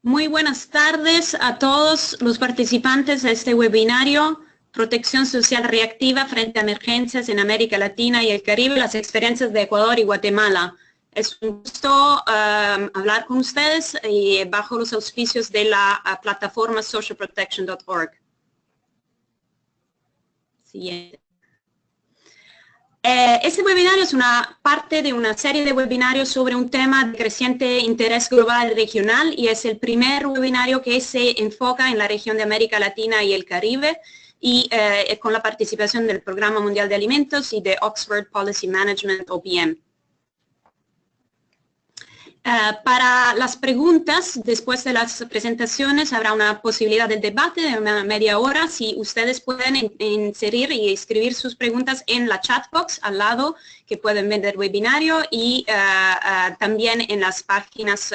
Muy buenas tardes a todos los participantes de este webinario, Protección Social Reactiva frente a Emergencias en América Latina y el Caribe, las experiencias de Ecuador y Guatemala. Es un gusto hablar con ustedes y bajo los auspicios de la plataforma socialprotection.org. Siguiente. Este webinario es una parte de una serie de webinarios sobre un tema de creciente interés global y regional y es el primer webinario que se enfoca en la región de América Latina y el Caribe y con la participación del Programa Mundial de Alimentos y de Oxford Policy Management, OPM. Para las preguntas, después de las presentaciones, habrá una posibilidad de debate de una media hora. Si ustedes pueden inserir y escribir sus preguntas en la chat box al lado, que pueden ver del webinario, y también en las páginas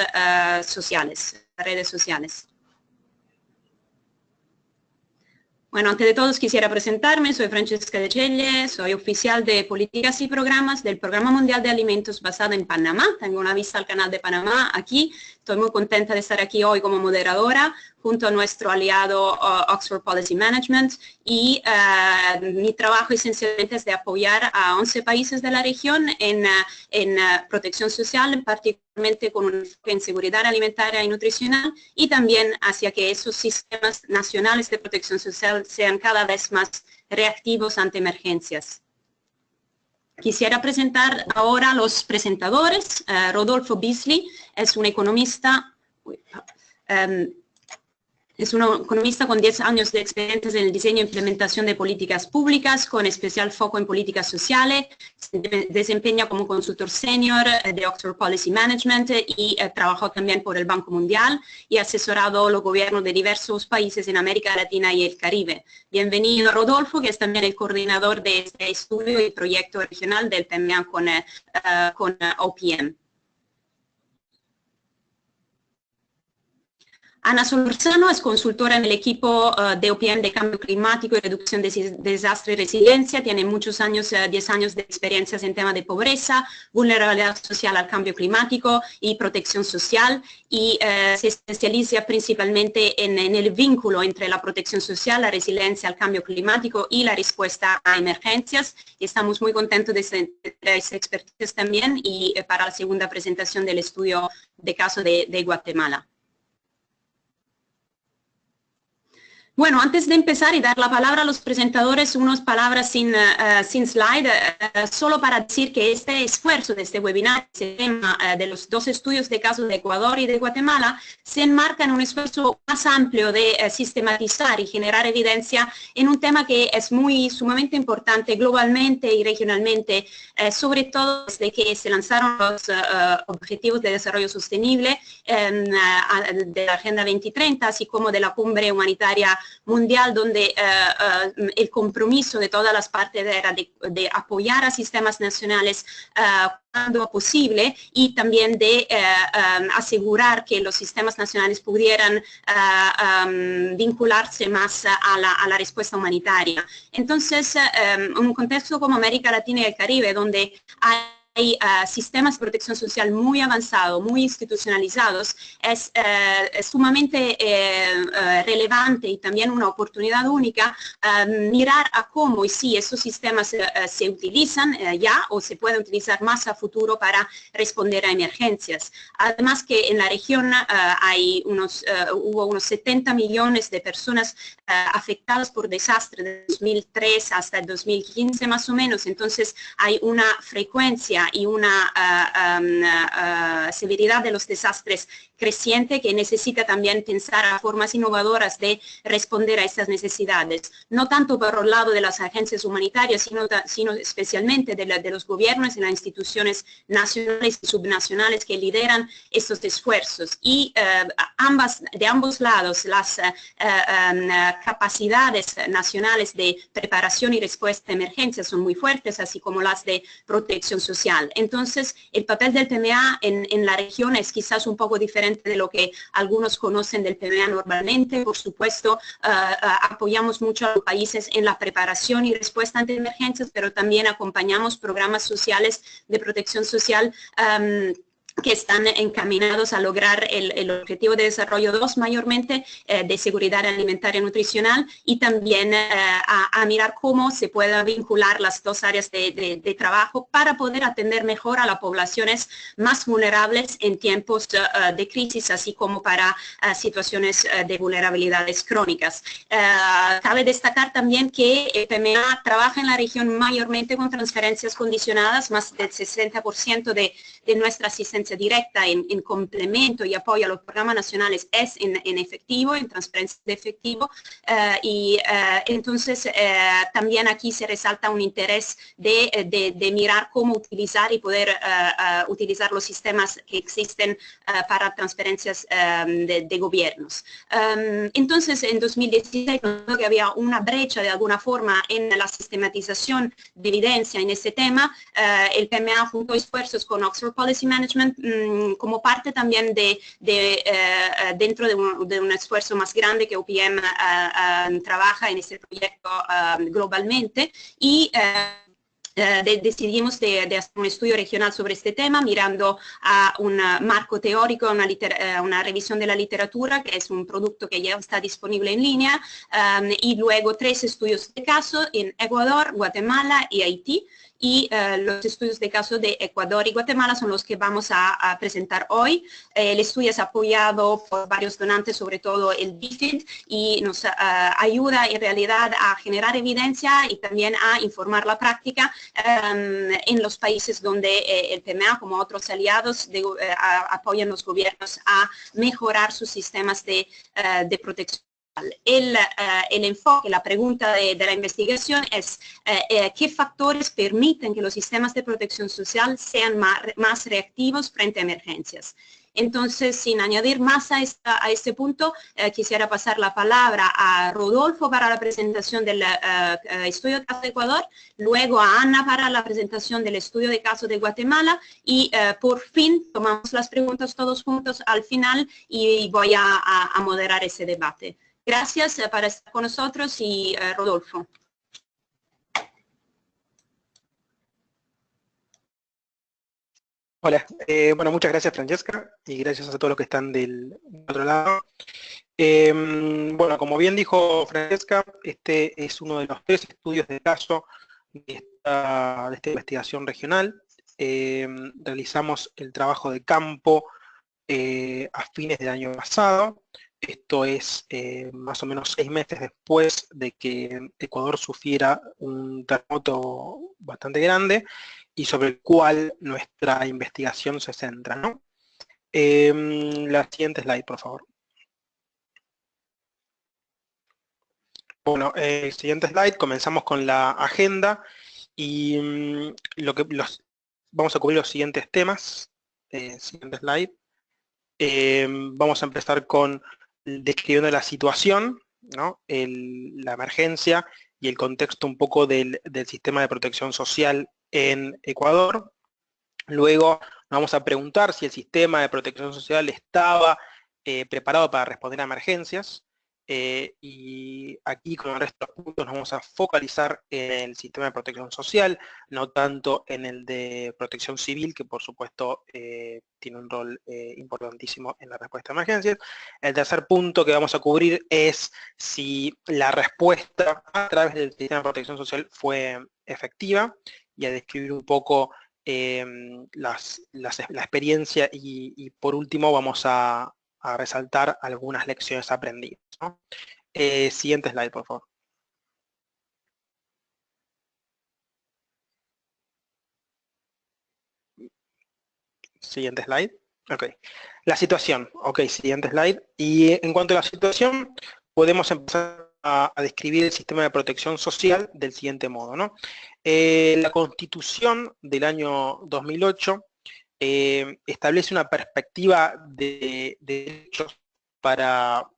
sociales, redes sociales. Bueno, antes de todo quisiera presentarme, soy Francesca De Celle, soy oficial de Políticas y Programas del Programa Mundial de Alimentos basado en Panamá. Tengo una vista al canal de Panamá aquí. Estoy muy contenta de estar aquí hoy como moderadora junto a nuestro aliado Oxford Policy Management y mi trabajo esencialmente es de apoyar a 11 países de la región en protección social, particularmente con un enfoque en seguridad alimentaria y nutricional y también hacia que esos sistemas nacionales de protección social sean cada vez más reactivos ante emergencias. Quisiera presentar ahora a los presentadores. Rodolfo Beasley es un economista, con 10 años de experiencia en el diseño e implementación de políticas públicas, con especial foco en políticas sociales. Se desempeña como consultor senior de Oxford Policy Management y trabajó también por el Banco Mundial y ha asesorado los gobiernos de diversos países en América Latina y el Caribe. Bienvenido, Rodolfo, que es también el coordinador de este estudio y proyecto regional del PMA con OPM. Ana Solorzano es consultora en el equipo de OPM de Cambio Climático y Reducción de Desastre y Resiliencia. Tiene muchos años, 10 años de experiencias en temas de pobreza, vulnerabilidad social al cambio climático y protección social. Y se especializa principalmente en el vínculo entre la protección social, la resiliencia al cambio climático y la respuesta a emergencias. Y estamos muy contentos de esa expertise también y para la segunda presentación del estudio de caso de Guatemala. Bueno, antes de empezar y dar la palabra a los presentadores, unas palabras sin slide, solo para decir que este esfuerzo de este webinar, este tema de los dos estudios de casos de Ecuador y de Guatemala, se enmarca en un esfuerzo más amplio de sistematizar y generar evidencia en un tema que es sumamente importante globalmente y regionalmente, sobre todo desde que se lanzaron los Objetivos de Desarrollo Sostenible de la Agenda 2030, así como de la Cumbre Humanitaria Mundial, donde el compromiso de todas las partes era de apoyar a sistemas nacionales cuando posible y también de asegurar que los sistemas nacionales pudieran vincularse más a la respuesta humanitaria. Entonces, en un contexto como América Latina y el Caribe, donde hay sistemas de protección social muy avanzados, muy institucionalizados, es sumamente relevante y también una oportunidad única mirar a cómo y si esos sistemas se utilizan ya o se pueden utilizar más a futuro para responder a emergencias. Además que en la región hubo unos 70 millones de personas afectadas por desastres de 2003 hasta el 2015 más o menos, entonces hay una frecuencia y una severidad de los desastres creciente que necesita también pensar a formas innovadoras de responder a estas necesidades, no tanto por el lado de las agencias humanitarias, sino especialmente de los gobiernos y las instituciones nacionales y subnacionales que lideran estos esfuerzos. Y de ambos lados las capacidades nacionales de preparación y respuesta a emergencias son muy fuertes, así como las de protección social. Entonces, el papel del PMA en la región es quizás un poco diferente de lo que algunos conocen del PMA normalmente. Por supuesto, apoyamos mucho a los países en la preparación y respuesta ante emergencias, pero también acompañamos programas sociales de protección social que están encaminados a lograr el objetivo de desarrollo 2 mayormente de seguridad alimentaria y nutricional, y también a mirar cómo se puedan vincular las dos áreas de trabajo para poder atender mejor a las poblaciones más vulnerables en tiempos de crisis, así como para situaciones de vulnerabilidades crónicas. Cabe destacar también que el PMA trabaja en la región mayormente con transferencias condicionadas, más del 60% de nuestra asistencia directa en complemento y apoyo a los programas nacionales es en efectivo, en transferencia de efectivo, entonces también aquí se resalta un interés de mirar cómo utilizar y poder utilizar los sistemas que existen para transferencias de gobiernos. Entonces en 2016 notó que había una brecha de alguna forma en la sistematización de evidencia en este tema. El PMA juntó esfuerzos con Oxford Policy Management como parte también dentro de un esfuerzo más grande que OPM trabaja en este proyecto globalmente, y decidimos de hacer un estudio regional sobre este tema, mirando a un marco teórico, una revisión de la literatura, que es un producto que ya está disponible en línea, y luego 3 estudios de caso en Ecuador, Guatemala y Haití. Y los estudios de caso de Ecuador y Guatemala son los que vamos a presentar hoy. El estudio es apoyado por varios donantes, sobre todo el DFID, y nos ayuda en realidad a generar evidencia y también a informar la práctica en los países donde el PMA, como otros aliados, apoyan los gobiernos a mejorar sus sistemas de protección. El enfoque, la pregunta de la investigación es qué factores permiten que los sistemas de protección social sean más reactivos frente a emergencias. Entonces, sin añadir más a este punto, quisiera pasar la palabra a Rodolfo para la presentación del estudio de caso de Ecuador, luego a Ana para la presentación del estudio de caso de Guatemala, y por fin tomamos las preguntas todos juntos al final y voy a moderar ese debate. Gracias por estar con nosotros, y Rodolfo. Hola, bueno, muchas gracias Francesca, y gracias a todos los que están del otro lado. Bueno, como bien dijo Francesca, este es uno de los 3 estudios de caso de esta investigación regional. Realizamos el trabajo de campo a fines del año pasado. Esto es más o menos 6 meses después de que Ecuador sufriera un terremoto bastante grande y sobre el cual nuestra investigación se centra, ¿no? La siguiente slide, por favor. Bueno, siguiente slide, comenzamos con la agenda y vamos a cubrir los siguientes temas. Siguiente slide. Vamos a empezar con describiendo la situación, ¿no? La emergencia y el contexto un poco del sistema de protección social en Ecuador. Luego nos vamos a preguntar si el sistema de protección social estaba preparado para responder a emergencias. Y aquí con el resto de los puntos nos vamos a focalizar en el sistema de protección social, no tanto en el de protección civil, que por supuesto tiene un rol importantísimo en la respuesta a emergencias. El tercer punto que vamos a cubrir es si la respuesta a través del sistema de protección social fue efectiva, y a describir un poco la experiencia, y por último vamos a resaltar algunas lecciones aprendidas, ¿no? Siguiente slide, por favor. Siguiente slide. Ok. La situación. Ok, siguiente slide. Y en cuanto a la situación, podemos empezar a describir el sistema de protección social del siguiente modo, ¿no? La Constitución del año 2008 establece una perspectiva de derechos para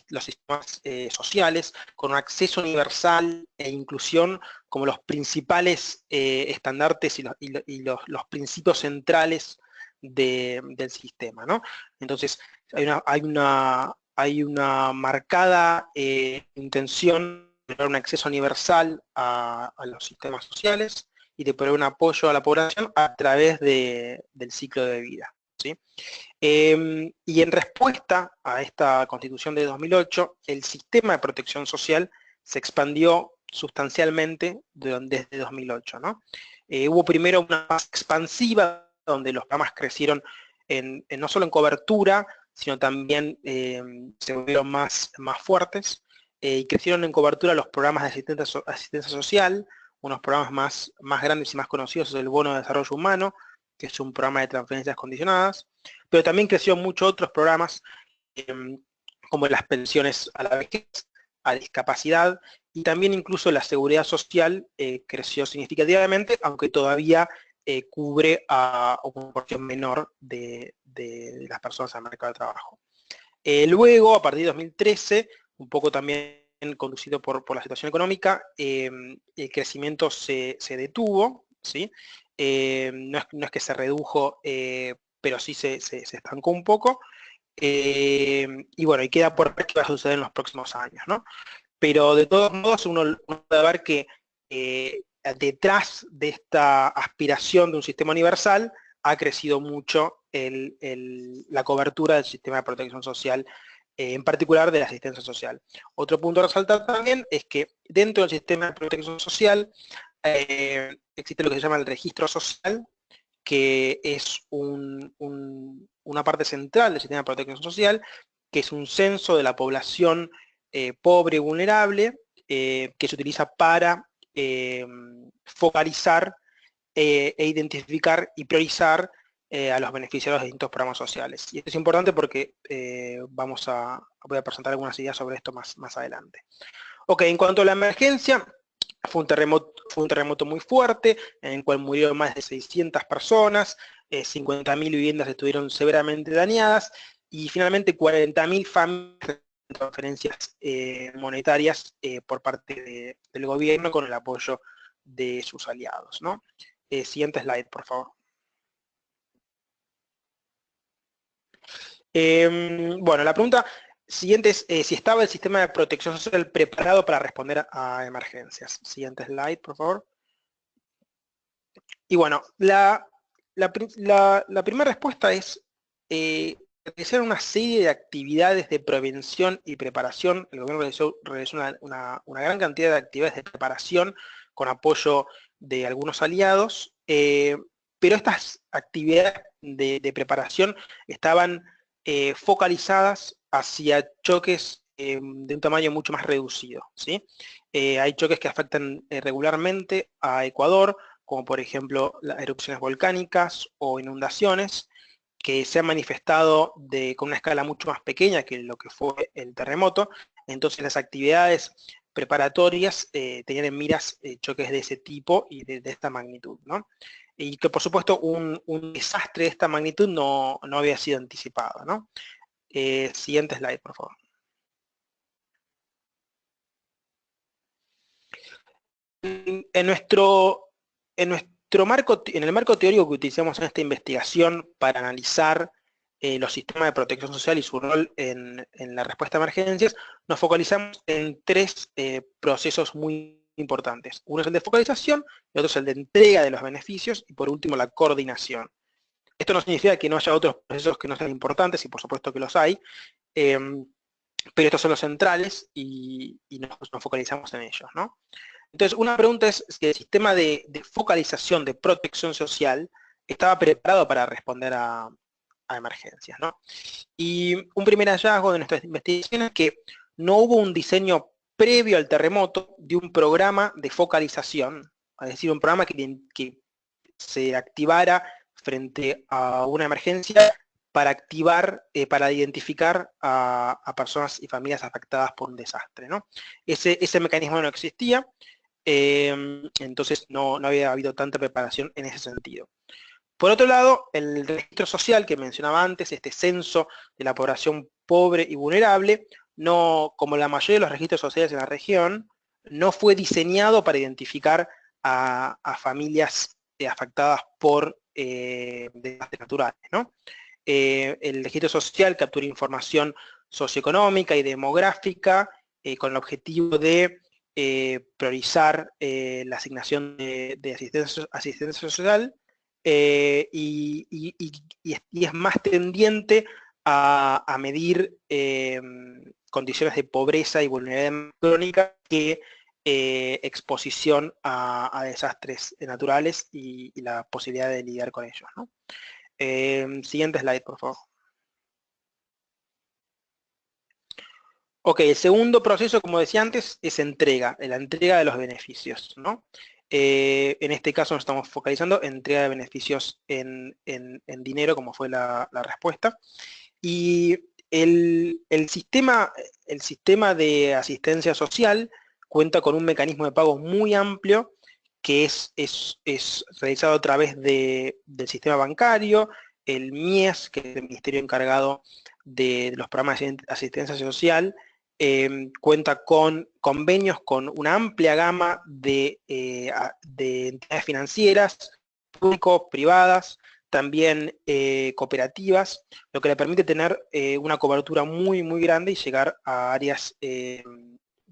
los sistemas sociales, con un acceso universal e inclusión como los principales estandartes y los principios centrales del sistema, ¿no? Entonces, hay una marcada intención de dar un acceso universal a los sistemas sociales, y de proveer un apoyo a la población a través del ciclo de vida, ¿sí? Y en respuesta a esta Constitución de 2008, el sistema de protección social se expandió sustancialmente desde 2008, ¿no? Hubo primero una fase expansiva donde los programas crecieron no solo en cobertura, sino también se volvieron más fuertes, y crecieron en cobertura los programas de asistencia social. Unos programas más grandes y más conocidos es el Bono de Desarrollo Humano, que es un programa de transferencias condicionadas, pero también creció muchos otros programas como las pensiones a la vejez, a discapacidad, y también incluso la seguridad social creció significativamente, aunque todavía cubre a una porción menor de las personas al mercado de trabajo. Luego, a partir de 2013, un poco también conducido por la situación económica, el crecimiento se detuvo, ¿sí? No es que se redujo, pero sí se estancó un poco. Y bueno, y queda por ver qué va a suceder en los próximos años, ¿no? Pero de todos modos uno puede ver que detrás de esta aspiración de un sistema universal ha crecido mucho la cobertura del sistema de protección social, en particular de la asistencia social. Otro punto a resaltar también es que dentro del sistema de protección social existe lo que se llama el registro social, que es una parte central del sistema de protección social, que es un censo de la población pobre y vulnerable, que se utiliza para focalizar e identificar y priorizar a los beneficiarios de distintos programas sociales. Y esto es importante porque voy a presentar algunas ideas sobre esto más adelante. Ok, en cuanto a la emergencia, fue un terremoto muy fuerte, en el cual murieron más de 600 personas, 50.000 viviendas estuvieron severamente dañadas, y finalmente 40.000 familias transferencias monetarias por parte del gobierno con el apoyo de sus aliados, ¿no? Siguiente slide, por favor. Bueno, la pregunta siguiente es si estaba el sistema de protección social preparado para responder a emergencias. Siguiente slide, por favor. Y bueno, la primera respuesta es realizar una serie de actividades de prevención y preparación. El gobierno realizó una gran cantidad de actividades de preparación con apoyo de algunos aliados, pero estas actividades de preparación estaban focalizadas hacia choques de un tamaño mucho más reducido, ¿sí? Hay choques que afectan regularmente a Ecuador, como por ejemplo las erupciones volcánicas o inundaciones, que se han manifestado con una escala mucho más pequeña que lo que fue el terremoto. Entonces las actividades preparatorias tenían en miras choques de ese tipo y de esta magnitud, ¿no? Y que por supuesto un desastre de esta magnitud no había sido anticipado, ¿no? Siguiente slide, por favor. En el marco teórico que utilizamos en esta investigación para analizar los sistemas de protección social y su rol en la respuesta a emergencias, nos focalizamos en tres procesos muy importantes. Uno es el de focalización, el otro es el de entrega de los beneficios, y por último la coordinación. Esto no significa que no haya otros procesos que no sean importantes, y por supuesto que los hay, pero estos son los centrales y nos focalizamos en ellos, ¿no? Entonces, una pregunta es si el sistema de focalización de protección social estaba preparado para responder a emergencias, ¿no? Y un primer hallazgo de nuestras investigaciones es que no hubo un diseño previo al terremoto de un programa de focalización, es decir, un programa que se activara frente a una emergencia para identificar a personas y familias afectadas por un desastre, ¿no? Ese mecanismo no existía. Entonces no había habido tanta preparación en ese sentido. Por otro lado, el registro social que mencionaba antes, este censo de la población pobre y vulnerable, como la mayoría de los registros sociales en la región, no fue diseñado para identificar a familias afectadas por desastres naturales, ¿no? El registro social captura información socioeconómica y demográfica con el objetivo de priorizar la asignación de asistencia social y es más tendiente a medir condiciones de pobreza y vulnerabilidad crónica que exposición a desastres naturales y la posibilidad de lidiar con ellos, ¿no? Siguiente slide, por favor. Ok, el segundo proceso, como decía antes, es la entrega de los beneficios, ¿no? En este caso nos estamos focalizando en entrega de beneficios en dinero, como fue la respuesta. Y el sistema de asistencia social cuenta con un mecanismo de pago muy amplio que es realizado a través del sistema bancario, el MIES, que es el ministerio encargado de los programas de asistencia social, cuenta con convenios con una amplia gama de entidades financieras, públicos, privadas, también cooperativas, lo que le permite tener una cobertura muy, muy grande y llegar a áreas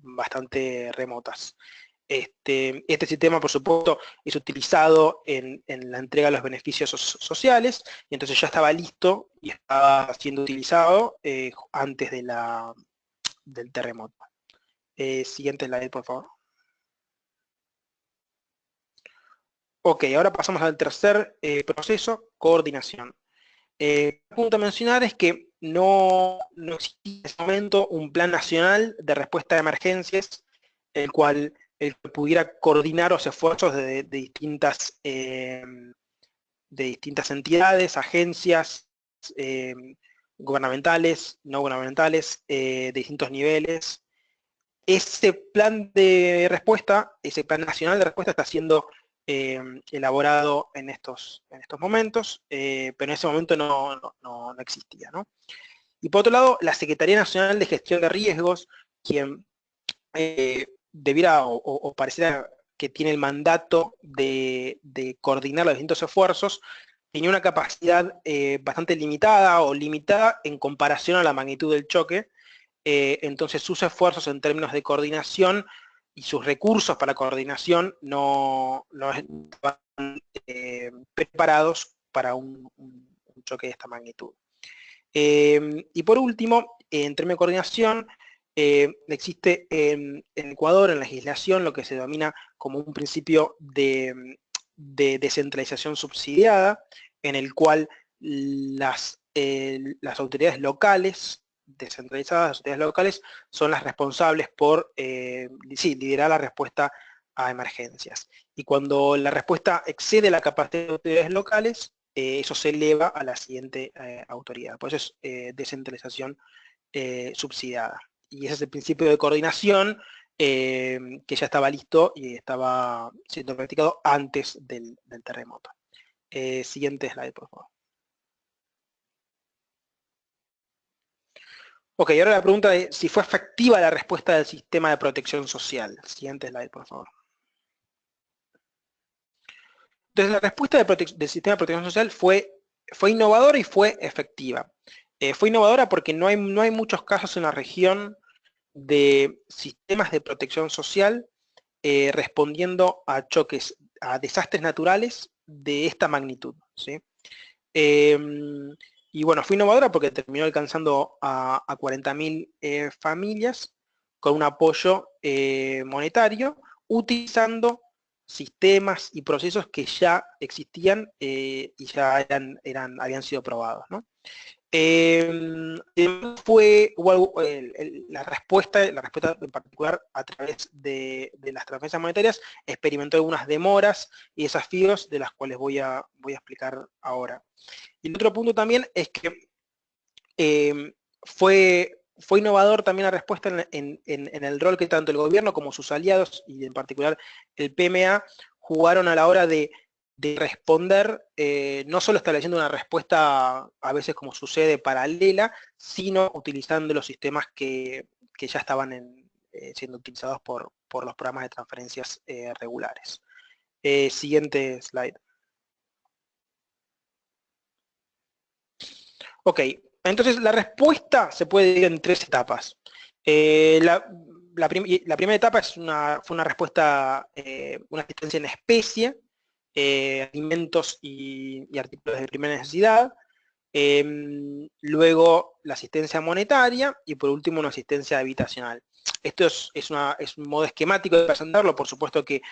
bastante remotas. Este sistema, por supuesto, es utilizado en la entrega de los beneficios sociales, y entonces ya estaba listo y estaba siendo utilizado antes del terremoto. Siguiente slide, por favor. Ok, ahora pasamos al tercer proceso, coordinación. El punto a mencionar es que no existe en ese momento un plan nacional de respuesta a emergencias, el cual pudiera coordinar los esfuerzos de distintas entidades, agencias, gubernamentales, no gubernamentales, de distintos niveles. Ese plan de respuesta, ese plan nacional de respuesta está siendo elaborado en estos momentos, pero en ese momento no existía, ¿no? Y por otro lado, la Secretaría Nacional de Gestión de Riesgos, quien debiera o pareciera que tiene el mandato de coordinar los distintos esfuerzos, tenía una capacidad bastante limitada o limitada en comparación a la magnitud del choque. Entonces sus esfuerzos en términos de coordinación y sus recursos para coordinación no estaban preparados para un choque de esta magnitud. Y por último, en términos de coordinación, existe en Ecuador, en la legislación, lo que se denomina como un principio de descentralización subsidiada, en el cual las autoridades locales, descentralizadas, las autoridades locales, son las responsables por liderar la respuesta a emergencias. Y cuando la respuesta excede la capacidad de autoridades locales, eso se eleva a la siguiente autoridad. Por eso es descentralización subsidiada. Y ese es el principio de coordinación que ya estaba listo y estaba siendo practicado antes del terremoto. Siguiente slide, por favor. Ok, ahora la pregunta es si fue efectiva la respuesta del sistema de protección social. Siguiente slide, por favor. Entonces la respuesta del sistema de protección social fue innovadora y fue efectiva. Fue innovadora porque no hay muchos casos en la región de sistemas de protección social respondiendo a choques, a desastres naturales de esta magnitud, ¿sí? Y bueno, fue innovadora porque terminó alcanzando a 40.000 familias con un apoyo monetario, utilizando sistemas y procesos que ya existían y ya habían sido probados, ¿no? La respuesta en particular a través de las transferencias monetarias experimentó algunas demoras y desafíos de las cuales voy a explicar ahora. Y el otro punto también es que fue innovador también la respuesta en el rol que tanto el gobierno como sus aliados, y en particular el PMA, jugaron a la hora de responder, no solo estableciendo una respuesta, a veces como sucede, paralela, sino utilizando los sistemas que ya estaban siendo utilizados por los programas de transferencias regulares. Siguiente slide. Ok, entonces la respuesta se puede dividir en tres etapas. La la primera etapa fue una respuesta, una asistencia en especie, alimentos y artículos de primera necesidad. Luego la asistencia monetaria y por último una asistencia habitacional. Esto es un modo esquemático de presentarlo, por supuesto que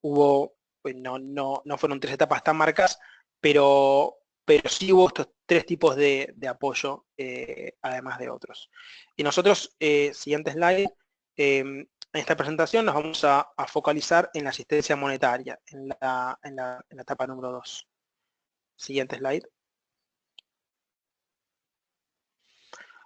hubo, pues no fueron 3 etapas tan marcadas, pero sí hubo estos 3 tipos de apoyo, además de otros. Y nosotros, siguiente slide, en esta presentación nos vamos a focalizar en la asistencia monetaria, en la etapa número 2. Siguiente slide.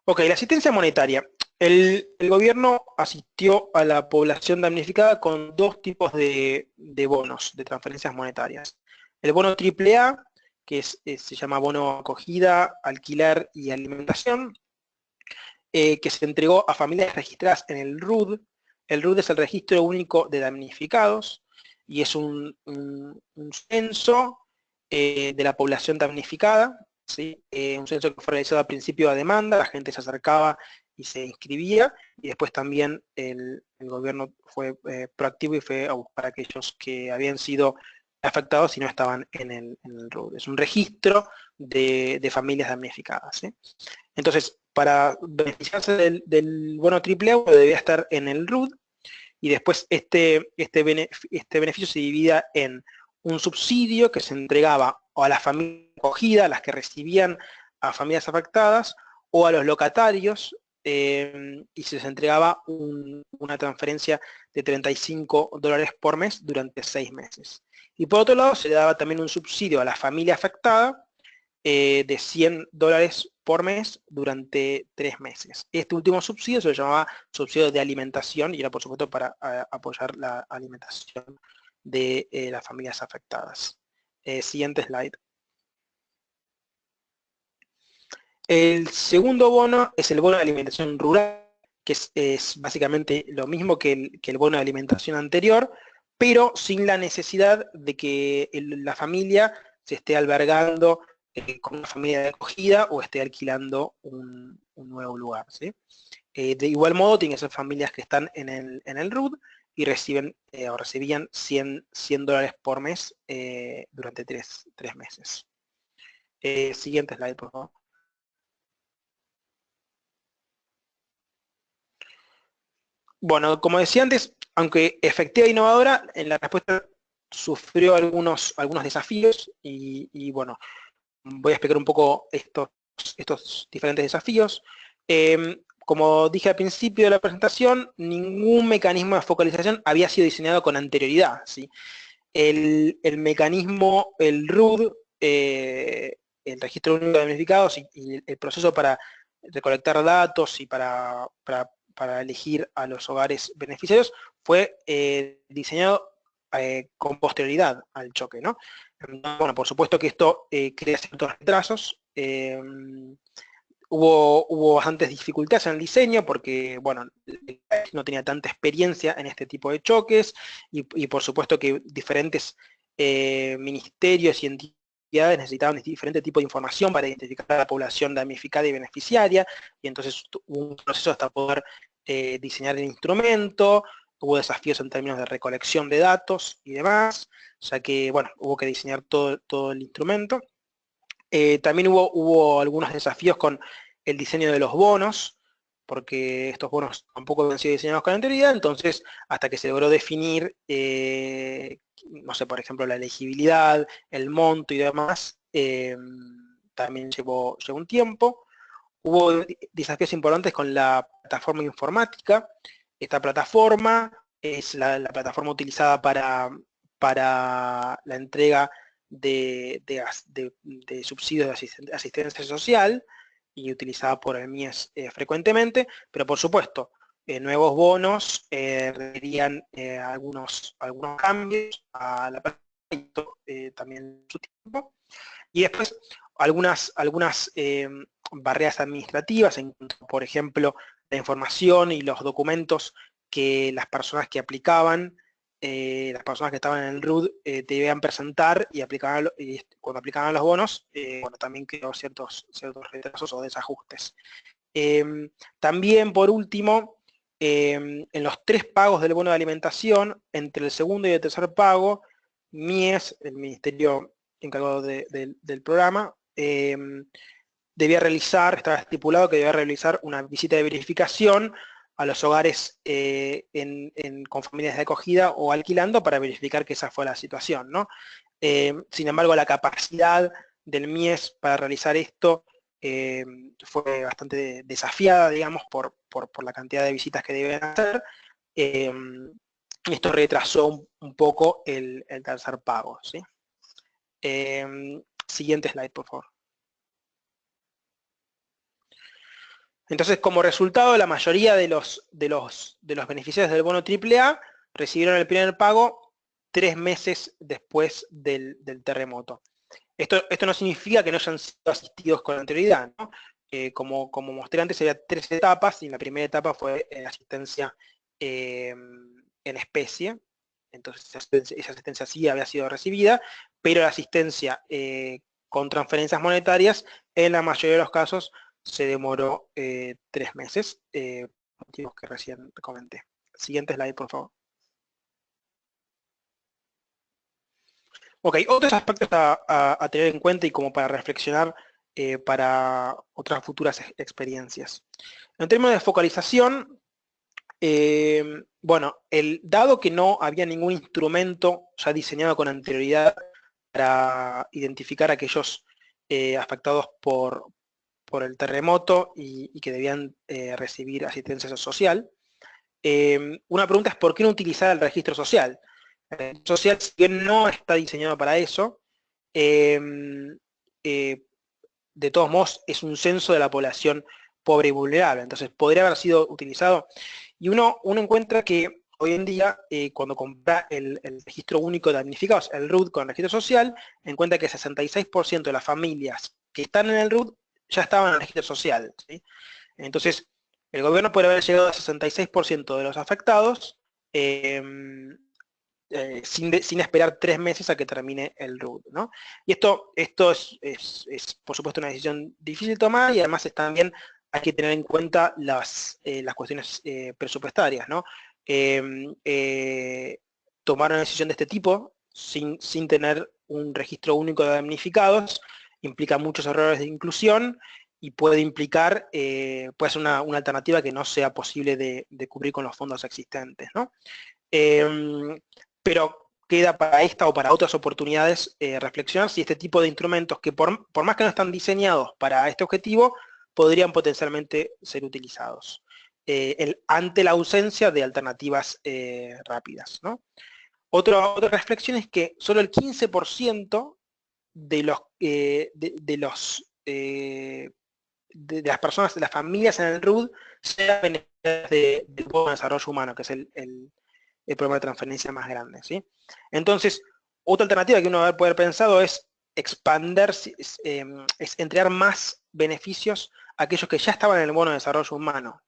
Ok, la asistencia monetaria. El gobierno asistió a la población damnificada con 2 tipos de bonos, de transferencias monetarias. El bono AAA, que se llama bono acogida, alquiler y alimentación, que se entregó a familias registradas en el RUD. El RUD es el Registro Único de Damnificados y es un censo de la población damnificada, ¿sí? Un censo que fue realizado al principio a demanda, la gente se acercaba y se inscribía, y después también el gobierno fue proactivo y fue a buscar a aquellos que habían sido afectados y no estaban en el RUD. Es un registro de familias damnificadas, ¿sí? Entonces, para beneficiarse del bono AAA, uno debía estar en el RUD, y después este beneficio se dividía en un subsidio que se entregaba o a las familias acogidas, a las que recibían a familias afectadas, o a los locatarios, y se les entregaba una transferencia de $35 por mes durante 6 meses. Y por otro lado, se le daba también un subsidio a la familia afectada de $100 por mes durante 3 meses. Este último subsidio se lo llamaba subsidio de alimentación y era por supuesto para apoyar la alimentación de las familias afectadas. Siguiente slide. El segundo bono es el bono de alimentación rural, que es básicamente lo mismo que el bono de alimentación anterior, pero sin la necesidad de que la familia se esté albergando con una familia de acogida o esté alquilando un nuevo lugar, ¿sí? De igual modo, tienen que ser familias que están en el RUD y recibían $100 por mes durante 3 meses. Siguiente slide, por favor. Bueno, como decía antes, aunque efectiva e innovadora, en la respuesta sufrió algunos desafíos y bueno, voy a explicar un poco estos diferentes desafíos. Como dije al principio de la presentación, ningún mecanismo de focalización había sido diseñado con anterioridad, ¿sí? El mecanismo, el RUD, el Registro Único de Damnificados y el proceso para recolectar datos y para elegir a los hogares beneficiarios fue diseñado con posterioridad al choque, ¿no? Bueno, por supuesto que esto crea ciertos retrasos. Hubo bastantes dificultades en el diseño porque, bueno, no tenía tanta experiencia en este tipo de choques y por supuesto que diferentes ministerios y entidades necesitaban diferente tipo de información para identificar a la población damnificada y beneficiaria, y entonces hubo un proceso hasta poder diseñar el instrumento. Hubo desafíos en términos de recolección de datos y demás, ya que, bueno, hubo que diseñar todo el instrumento. También hubo algunos desafíos con el diseño de los bonos, porque estos bonos tampoco habían sido diseñados con anterioridad, entonces hasta que se logró definir, no sé, por ejemplo, la elegibilidad, el monto y demás, también llevó un tiempo. Hubo desafíos importantes con la plataforma informática. Esta plataforma es la plataforma utilizada para la entrega de subsidios de asistencia social y utilizada por el MIES frecuentemente, pero por supuesto, nuevos bonos requerían algunos cambios a la plataforma también su tiempo. Y después algunas barreras administrativas, por ejemplo, la información y los documentos que las personas que aplicaban, las personas que estaban en el RUD debían presentar y cuando aplicaban los bonos, bueno, también quedó ciertos retrasos o desajustes. También, por último, en los 3 pagos del bono de alimentación, entre el segundo y el tercer pago, MIES, el ministerio encargado del programa, debía realizar, estaba estipulado que debía realizar una visita de verificación a los hogares con familias de acogida o alquilando para verificar que esa fue la situación, ¿no? Sin embargo, la capacidad del MIES para realizar esto fue bastante desafiada, digamos, por la cantidad de visitas que deben hacer. Esto retrasó un poco el tercer pago, ¿sí? Siguiente slide, por favor. Entonces, como resultado, la mayoría de los beneficiarios del bono AAA recibieron el primer pago 3 meses después del terremoto. Esto no significa que no hayan sido asistidos con anterioridad, ¿no? Como mostré antes, había 3 etapas, y la primera etapa fue asistencia en especie. Entonces esa asistencia sí había sido recibida, pero la asistencia con transferencias monetarias, en la mayoría de los casos, se demoró 3 meses, motivos que recién comenté. Siguiente slide, por favor. Ok, otros aspectos a tener en cuenta y como para reflexionar para otras futuras experiencias. En términos de focalización, bueno, dado que no había ningún instrumento ya diseñado con anterioridad para identificar a aquellos afectados por el terremoto y que debían recibir asistencia social, una pregunta es ¿por qué no utilizar el registro social? El registro social, si bien no está diseñado para eso, de todos modos es un censo de la población pobre y vulnerable, entonces podría haber sido utilizado. Y uno encuentra que hoy en día, cuando compra el registro único de damnificados, el RUT con registro social, encuentra que el 66% de las familias que están en el RUT ya estaban en el registro social, ¿sí? Entonces, el gobierno puede haber llegado al 66% de los afectados sin esperar 3 meses a que termine el RUT, ¿no? Y esto es, por supuesto, una decisión difícil de tomar, y además también hay que tener en cuenta las cuestiones presupuestarias, ¿no? Tomar una decisión de este tipo sin tener un registro único de damnificados implica muchos errores de inclusión y puede implicar, puede ser una alternativa que no sea posible de cubrir con los fondos existentes, ¿no? Pero queda para esta o para otras oportunidades reflexionar si este tipo de instrumentos, que por más que no están diseñados para este objetivo, podrían potencialmente ser utilizados ante la ausencia de alternativas rápidas, ¿no? Otra reflexión es que solo el 15% de las personas, de las familias en el RUD, sean beneficiarias del Bono de Desarrollo Humano, que es el programa de transferencia más grande, ¿sí? Entonces, otra alternativa que uno debe haber pensado es expander, es entregar más beneficios a aquellos que ya estaban en el Bono de Desarrollo Humano,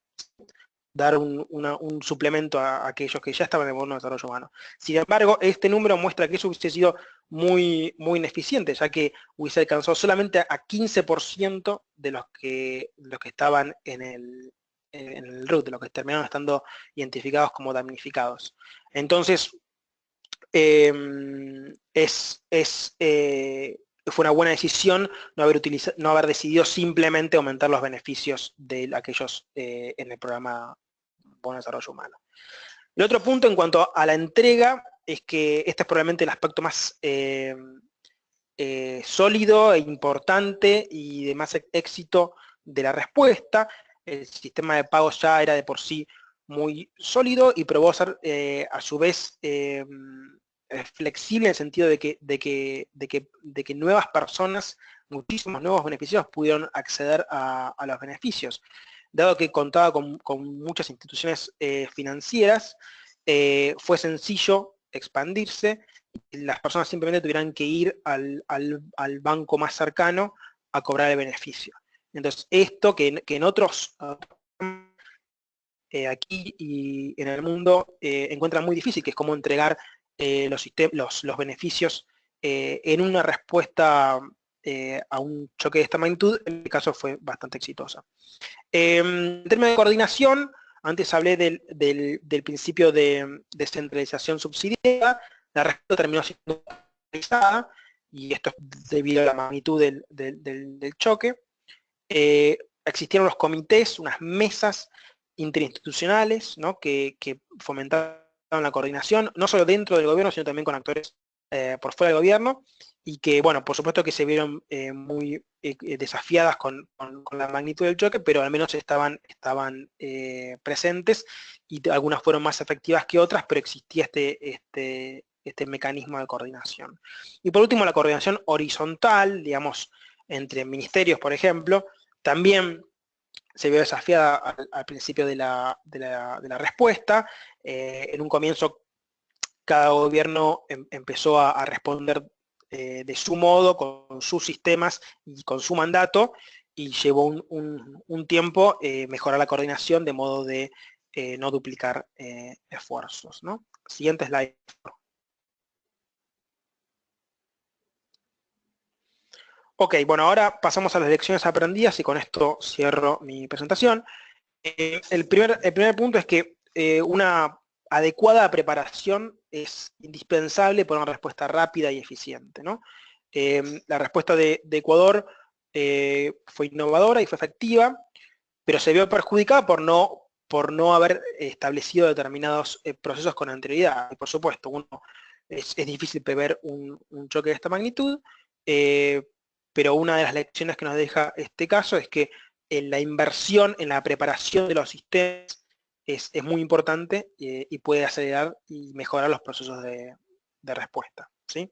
dar un suplemento a aquellos que ya estaban en el Bono de Desarrollo Humano. Sin embargo, este número muestra que eso hubiese sido muy ineficiente, ya que hubiese alcanzado solamente a 15% de los que estaban en el RUT, de los que terminaron estando identificados como damnificados. Entonces, fue una buena decisión no haber decidido simplemente aumentar los beneficios de aquellos en el programa Bono de Desarrollo Humano. El otro punto en cuanto a la entrega es que este es probablemente el aspecto más sólido e importante y de más éxito de la respuesta. El sistema de pagos ya era de por sí muy sólido y probó ser a su vez flexible en el sentido de que nuevas personas, muchísimos nuevos beneficiarios pudieron acceder a los beneficios. Dado que contaba con muchas instituciones financieras, fue sencillo expandirse, y las personas simplemente tuvieran que ir al banco más cercano a cobrar el beneficio. Entonces, esto que en otros aquí y en el mundo encuentran muy difícil, que es cómo entregar los beneficios en una respuesta a un choque de esta magnitud. En este caso fue bastante exitosa. En términos de coordinación, Antes hablé del principio de descentralización subsidiada, la respuesta terminó siendo centralizada, y esto es debido a la magnitud del choque. Existieron los comités, unas mesas interinstitucionales, ¿no? que fomentaron la coordinación, no solo dentro del gobierno, sino también con actores por fuera del gobierno, y que, bueno, por supuesto que se vieron muy desafiadas con la magnitud del choque, pero al menos estaban presentes, y algunas fueron más efectivas que otras, pero existía este mecanismo de coordinación. Y por último, la coordinación horizontal, digamos, entre ministerios, por ejemplo, también se vio desafiada al principio de la respuesta. En un comienzo, cada gobierno empezó a responder de su modo, con sus sistemas y con su mandato, y llevó un tiempo mejorar la coordinación de modo de no duplicar esfuerzos, ¿no? Siguiente slide. Ok, bueno, ahora pasamos a las lecciones aprendidas y con esto cierro mi presentación. El primer punto es que una adecuada preparación es indispensable para una respuesta rápida y eficiente, ¿no? La respuesta de Ecuador fue innovadora y fue efectiva, pero se vio perjudicada por no haber establecido determinados procesos con anterioridad. Y por supuesto, es difícil prever un choque de esta magnitud, pero una de las lecciones que nos deja este caso es que la inversión en la preparación de los sistemas es muy importante y puede acelerar y mejorar los procesos de respuesta, ¿sí?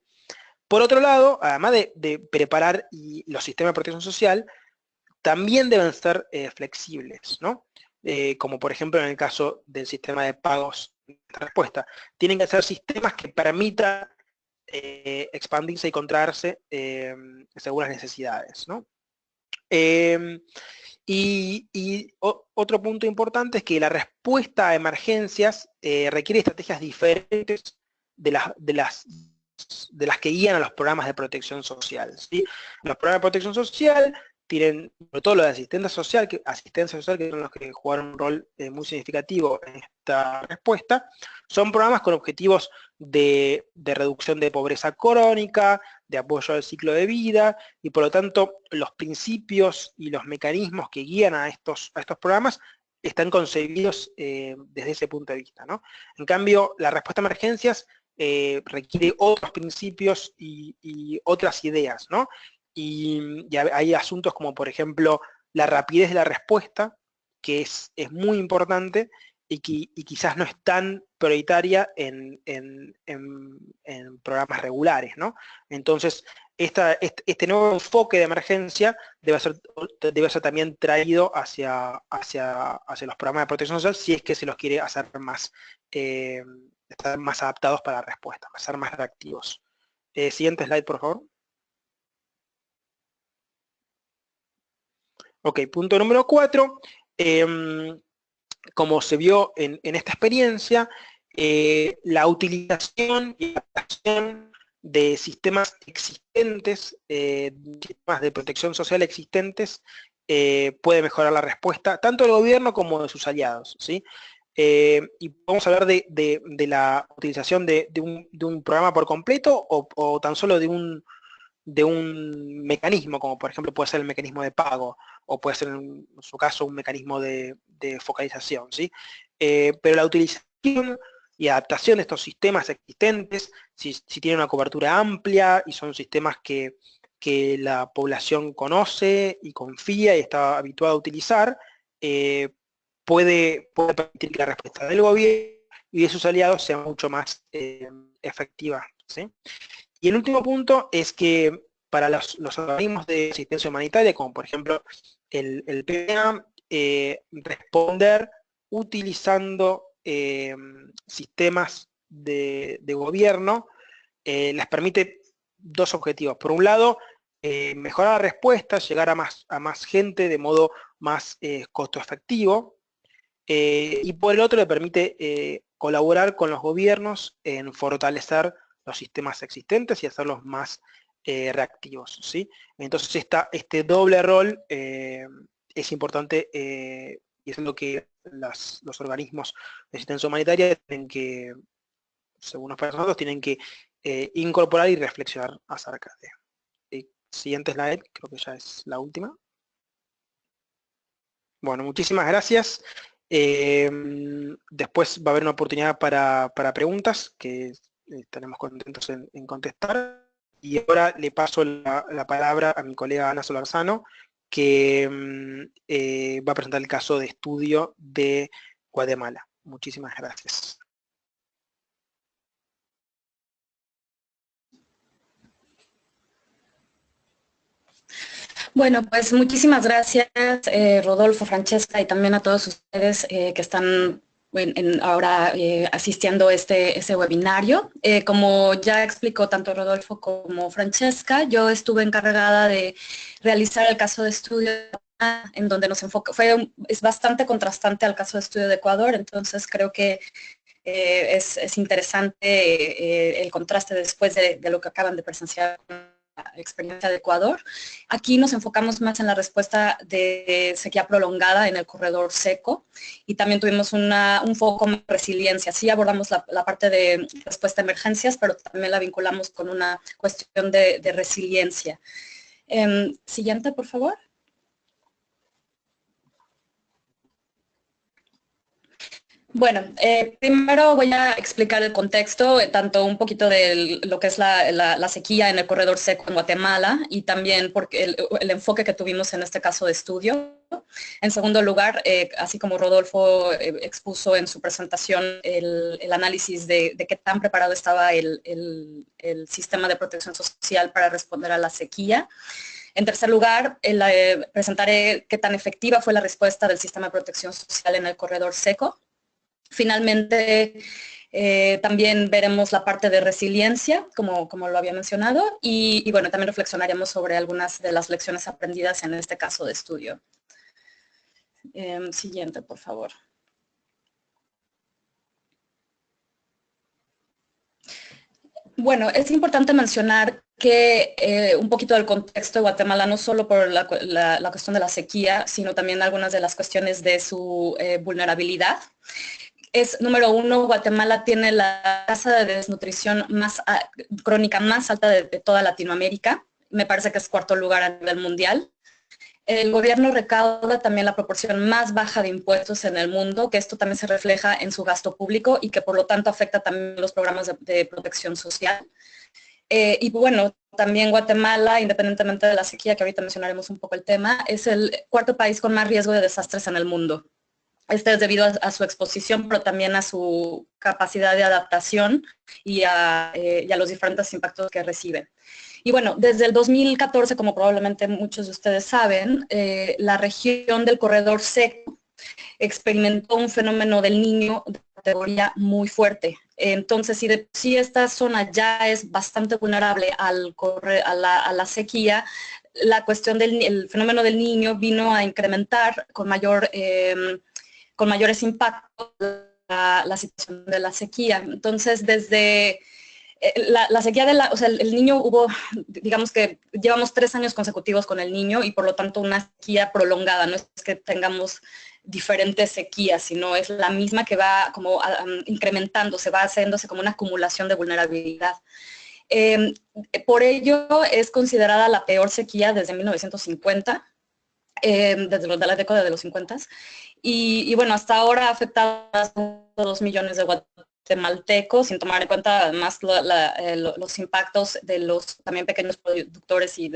Por otro lado, además de preparar los sistemas de protección social, también deben ser flexibles, ¿no? Como por ejemplo en el caso del sistema de pagos de respuesta. Tienen que ser sistemas que permitan expandirse y contraerse según las necesidades, ¿no? Otro punto importante es que la respuesta a emergencias requiere estrategias diferentes de las que guían a los programas de protección social, ¿sí? Los programas de protección social tienen, sobre todo los de asistencia social, que son los que jugaron un rol muy significativo en esta respuesta, son programas con objetivos de reducción de pobreza crónica, de apoyo al ciclo de vida, y por lo tanto los principios y los mecanismos que guían a estos programas están concebidos desde ese punto de vista, ¿no? En cambio, la respuesta a emergencias requiere otros principios y otras ideas, ¿no? Y hay asuntos como, por ejemplo, la rapidez de la respuesta, que es muy importante y quizás no es tan prioritaria en programas regulares, ¿no? Entonces, este nuevo enfoque de emergencia debe ser también traído hacia los programas de protección social, si es que se los quiere hacer estar más adaptados para la respuesta, ser más reactivos. Siguiente slide, por favor. Ok, punto número 4. Como se vio en esta experiencia, la utilización y adaptación de sistemas existentes, sistemas de protección social existentes, puede mejorar la respuesta tanto del gobierno como de sus aliados, ¿sí? Y vamos a hablar de la utilización de un programa por completo o tan solo de un mecanismo, como por ejemplo puede ser el mecanismo de pago, o puede ser en su caso un mecanismo de focalización, ¿sí? Pero la utilización y adaptación de estos sistemas existentes, si tienen una cobertura amplia y son sistemas que la población conoce y confía y está habituada a utilizar, puede permitir que la respuesta del gobierno y de sus aliados sea mucho más efectiva, ¿sí? Y el último punto es que para los organismos de asistencia humanitaria, como por ejemplo el PMA, responder utilizando sistemas de gobierno les permite dos objetivos. Por un lado, mejorar la respuesta, llegar a más gente de modo más costo efectivo, y por el otro le permite colaborar con los gobiernos en fortalecer los sistemas existentes y hacerlos más reactivos, ¿sí? Entonces este doble rol es importante y es lo que los organismos de asistencia humanitaria tienen que, según nosotros, tienen que incorporar y reflexionar acerca de. Siguiente slide, creo que ya es la última. Bueno, muchísimas gracias. Después va a haber una oportunidad para preguntas que estaremos contentos en contestar. Y ahora le paso la palabra a mi colega Ana Solarzano, que va a presentar el caso de estudio de Guatemala. Muchísimas gracias. Bueno, pues muchísimas gracias, Rodolfo, Francesca, y también a todos ustedes que están ahora asistiendo a este webinario. Como ya explicó tanto Rodolfo como Francesca, yo estuve encargada de realizar el caso de estudio en donde nos enfoca, es bastante contrastante al caso de estudio de Ecuador, entonces creo que es interesante el contraste después de lo que acaban de presenciar experiencia de Ecuador. Aquí nos enfocamos más en la respuesta de sequía prolongada en el corredor seco y también tuvimos un foco en resiliencia. Sí abordamos la parte de respuesta a emergencias, pero también la vinculamos con una cuestión de resiliencia. Siguiente, por favor. Bueno, primero voy a explicar el contexto, tanto un poquito de lo que es la sequía en el corredor seco en Guatemala y también porque el enfoque que tuvimos en este caso de estudio. En segundo lugar, así como Rodolfo expuso en su presentación el análisis de qué tan preparado estaba el sistema de protección social para responder a la sequía. En tercer lugar, presentaré qué tan efectiva fue la respuesta del sistema de protección social en el corredor seco. Finalmente, también veremos la parte de resiliencia, como lo había mencionado, y bueno, también reflexionaremos sobre algunas de las lecciones aprendidas en este caso de estudio. Siguiente, por favor. Bueno, es importante mencionar que un poquito del contexto de Guatemala, no solo por la cuestión de la sequía, sino también algunas de las cuestiones de su vulnerabilidad. Número uno, Guatemala tiene la tasa de desnutrición crónica más alta de toda Latinoamérica. Me parece que es cuarto lugar a nivel mundial. El gobierno recauda también la proporción más baja de impuestos en el mundo, que esto también se refleja en su gasto público y que por lo tanto afecta también los programas de protección social. Y bueno, también Guatemala, independientemente de la sequía, que ahorita mencionaremos un poco el tema, es el cuarto país con más riesgo de desastres en el mundo. Este es debido a su exposición, pero también a su capacidad de adaptación y a los diferentes impactos que recibe. Y bueno, desde el 2014, como probablemente muchos de ustedes saben, la región del corredor seco experimentó un fenómeno del Niño de categoría muy fuerte. Entonces, si de sí esta zona ya es bastante vulnerable a la sequía, la cuestión del fenómeno del Niño vino a incrementar con mayores impactos la situación de la sequía. Entonces, desde la sequía el Niño digamos que llevamos 3 años consecutivos con el Niño y por lo tanto una sequía prolongada, no es que tengamos diferentes sequías, sino es la misma que va como incrementándose, va haciéndose como una acumulación de vulnerabilidad. Por ello es considerada la peor sequía desde 1950, desde la década de los 50. Y bueno, hasta ahora ha afectado a más de 2 millones de guatemaltecos, sin tomar en cuenta además los impactos de los también pequeños productores y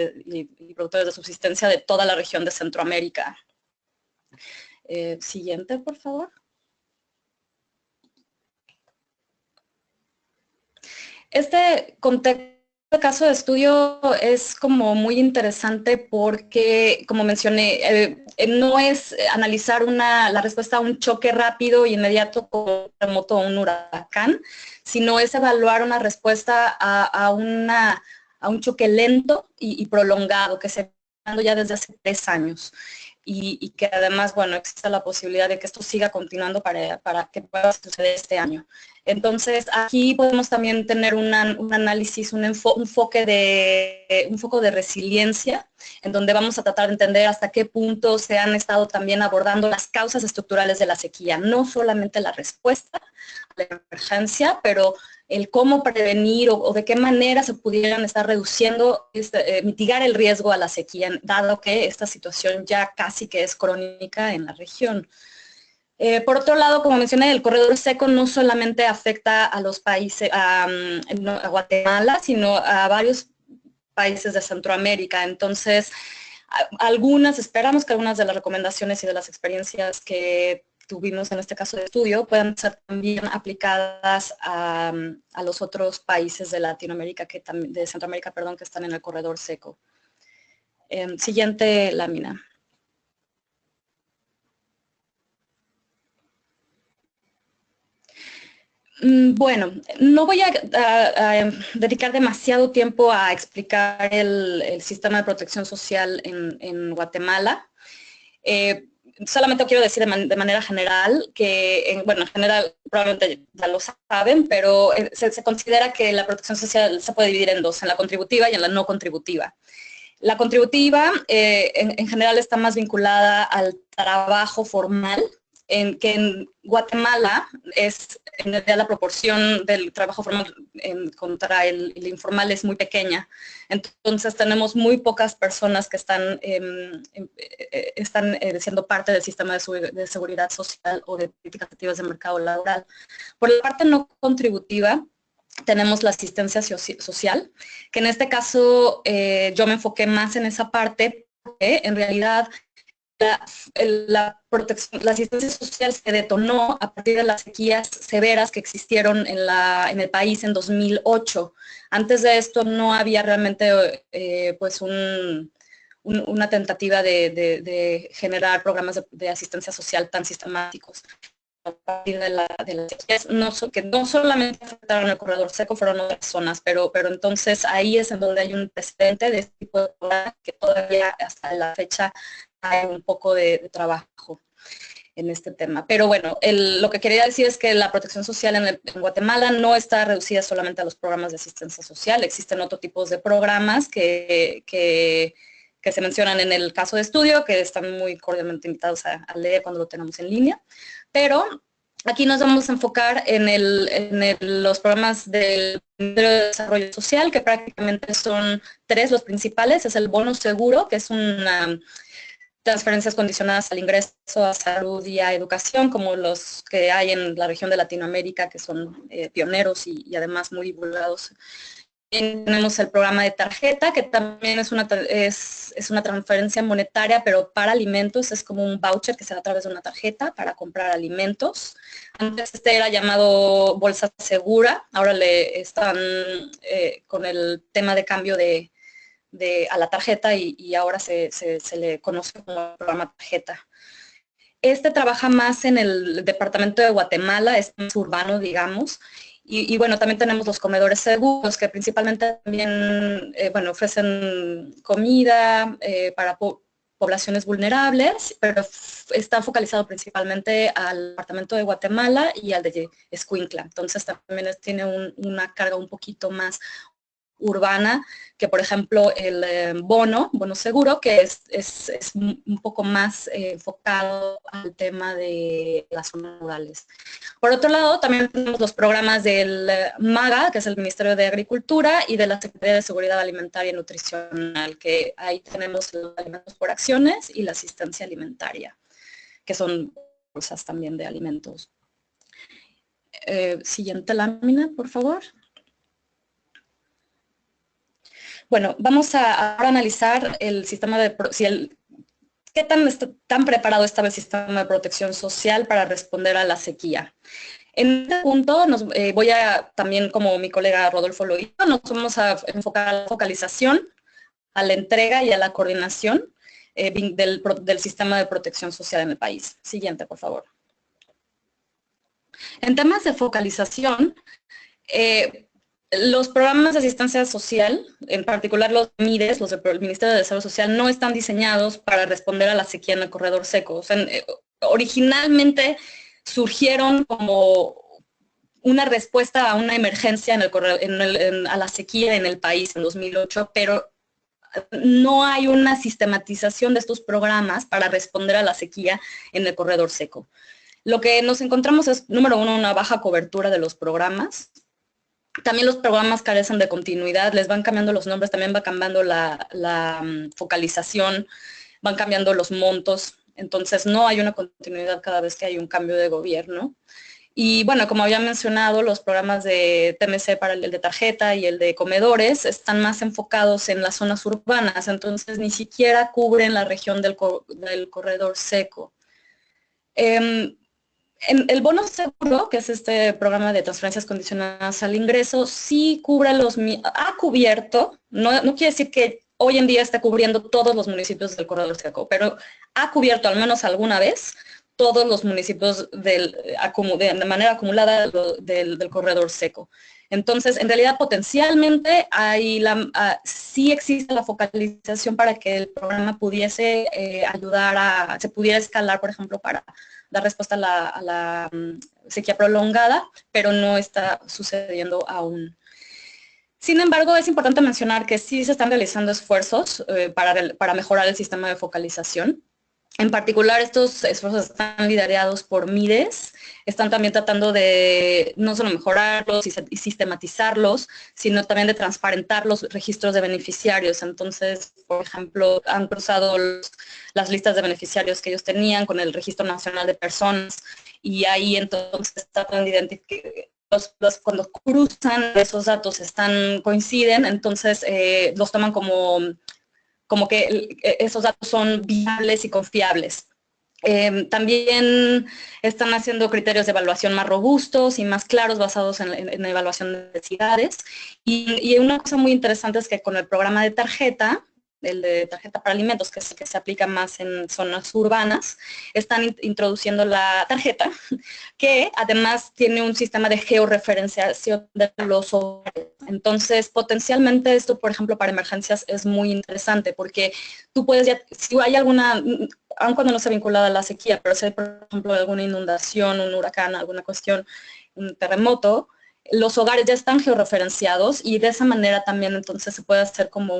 productores de subsistencia de toda la región de Centroamérica. Siguiente, por favor. Este contexto, el caso de estudio es como muy interesante porque, como mencioné, no es analizar la respuesta a un choque rápido y inmediato como un terremoto o un huracán, sino es evaluar una respuesta a un choque lento y prolongado que se está dando ya desde hace 3 años. y que además, bueno, existe la posibilidad de que esto siga continuando para que pueda suceder este año. Entonces, aquí podemos también tener un análisis, un foco de resiliencia, en donde vamos a tratar de entender hasta qué punto se han estado también abordando las causas estructurales de la sequía, no solamente la respuesta a la emergencia, pero el cómo prevenir o de qué manera se pudieran estar reduciendo, mitigar el riesgo a la sequía, dado que esta situación ya casi que es crónica en la región. Por otro lado, como mencioné, el corredor seco no solamente afecta a los países, a Guatemala, sino a varios países de Centroamérica. Entonces, esperamos que algunas de las recomendaciones y de las experiencias que tuvimos en este caso de estudio puedan ser también aplicadas a los otros países de Latinoamérica, de Centroamérica, perdón, que están en el corredor seco. Siguiente lámina. Bueno, no voy a dedicar demasiado tiempo a explicar el sistema de protección social en Guatemala. Solamente quiero decir de manera general que, bueno, en general probablemente ya lo saben, pero se considera que la protección social se puede dividir en dos, en la contributiva y en la no contributiva. La contributiva en general está más vinculada al trabajo formal, que en Guatemala es en realidad la proporción del trabajo formal contra el informal es muy pequeña. Entonces tenemos muy pocas personas que están siendo parte del sistema de seguridad social o de políticas activas de mercado laboral. Por la parte no contributiva, tenemos la asistencia social, que en este caso yo me enfoqué más en esa parte, porque en realidad la asistencia social se detonó a partir de las sequías severas que existieron en el país en 2008. Antes de esto no había realmente pues una tentativa de generar programas de asistencia social tan sistemáticos. A partir de las sequías, que no solamente afectaron el corredor seco, fueron otras zonas, pero entonces ahí es en donde hay un precedente de este tipo de programas que todavía hasta la fecha hay un poco de trabajo en este tema. Pero bueno, lo que quería decir es que la protección social en Guatemala no está reducida solamente a los programas de asistencia social, existen otros tipos de programas que se mencionan en el caso de estudio, que están muy cordialmente invitados a leer cuando lo tenemos en línea. Pero aquí nos vamos a enfocar en los programas del Ministerio de Desarrollo Social, que prácticamente son tres los principales. Es el bono seguro, que es una transferencias condicionadas al ingreso a salud y a educación, como los que hay en la región de Latinoamérica, que son pioneros y además muy divulgados. Tenemos el programa de tarjeta, que también es una transferencia monetaria, pero para alimentos, es como un voucher que se da a través de una tarjeta para comprar alimentos. Antes era llamado Bolsa Segura, ahora le están con el tema de cambio a la tarjeta y ahora se le conoce como programa tarjeta. Este trabaja más en el departamento de Guatemala, es más urbano, digamos. Y bueno, también tenemos los comedores seguros, que principalmente también ofrecen comida para poblaciones vulnerables, pero está focalizado principalmente al departamento de Guatemala y al de Escuintla. Entonces también tiene una carga un poquito más urbana que, por ejemplo, el bono seguro, que es un poco más enfocado al tema de las zonas rurales. Por otro lado, también tenemos los programas del MAGA, que es el Ministerio de Agricultura, y de la Secretaría de Seguridad Alimentaria y Nutricional, que ahí tenemos los alimentos por acciones y la asistencia alimentaria, que son bolsas también de alimentos. Siguiente lámina, por favor. Bueno, vamos a ahora analizar el sistema de... ¿Qué tan preparado estaba el sistema de protección social para responder a la sequía? En este punto, voy a también, como mi colega Rodolfo lo hizo, nos vamos a enfocar a la focalización, a la entrega y a la coordinación del sistema de protección social en el país. Siguiente, por favor. En temas de focalización, Los programas de asistencia social, en particular los MIDES, los del Ministerio de Desarrollo Social, no están diseñados para responder a la sequía en el corredor seco. O sea, originalmente surgieron como una respuesta a una emergencia a la sequía en el país en 2008, pero no hay una sistematización de estos programas para responder a la sequía en el corredor seco. Lo que nos encontramos es, número uno, una baja cobertura de los programas. También los programas carecen de continuidad, les van cambiando los nombres, también va cambiando la focalización, van cambiando los montos, entonces no hay una continuidad cada vez que hay un cambio de gobierno. Y bueno, como había mencionado, los programas de TMC para el de tarjeta y el de comedores están más enfocados en las zonas urbanas, entonces ni siquiera cubren la región del corredor seco. El bono seguro, que es este programa de transferencias condicionadas al ingreso, sí cubre ha cubierto, no quiere decir que hoy en día esté cubriendo todos los municipios del corredor seco, pero ha cubierto al menos alguna vez todos los municipios de manera acumulada del corredor seco. Entonces, en realidad, potencialmente, sí existe la focalización para que el programa pudiese se pudiera escalar, por ejemplo, para dar respuesta a la sequía prolongada, pero no está sucediendo aún. Sin embargo, es importante mencionar que sí se están realizando esfuerzos para mejorar el sistema de focalización. En particular, estos esfuerzos están liderados por MIDES, están también tratando de no solo mejorarlos y sistematizarlos, sino también de transparentar los registros de beneficiarios. Entonces, por ejemplo, han cruzado las listas de beneficiarios que ellos tenían con el Registro Nacional de Personas y ahí entonces tratan de identificar cuando cruzan esos datos coinciden, entonces los toman como que esos datos son viables y confiables. También están haciendo criterios de evaluación más robustos y más claros basados en la evaluación de necesidades. Y una cosa muy interesante es que con el programa de tarjeta, el de tarjeta para alimentos, que es el que se aplica más en zonas urbanas, están introduciendo la tarjeta, que además tiene un sistema de georreferenciación de los hogares. Entonces, potencialmente esto, por ejemplo, para emergencias es muy interesante, porque tú puedes si hay alguna, aun cuando no sea vinculada a la sequía, pero si hay, por ejemplo, alguna inundación, un huracán, alguna cuestión, un terremoto, los hogares ya están georreferenciados y de esa manera también entonces se puede hacer como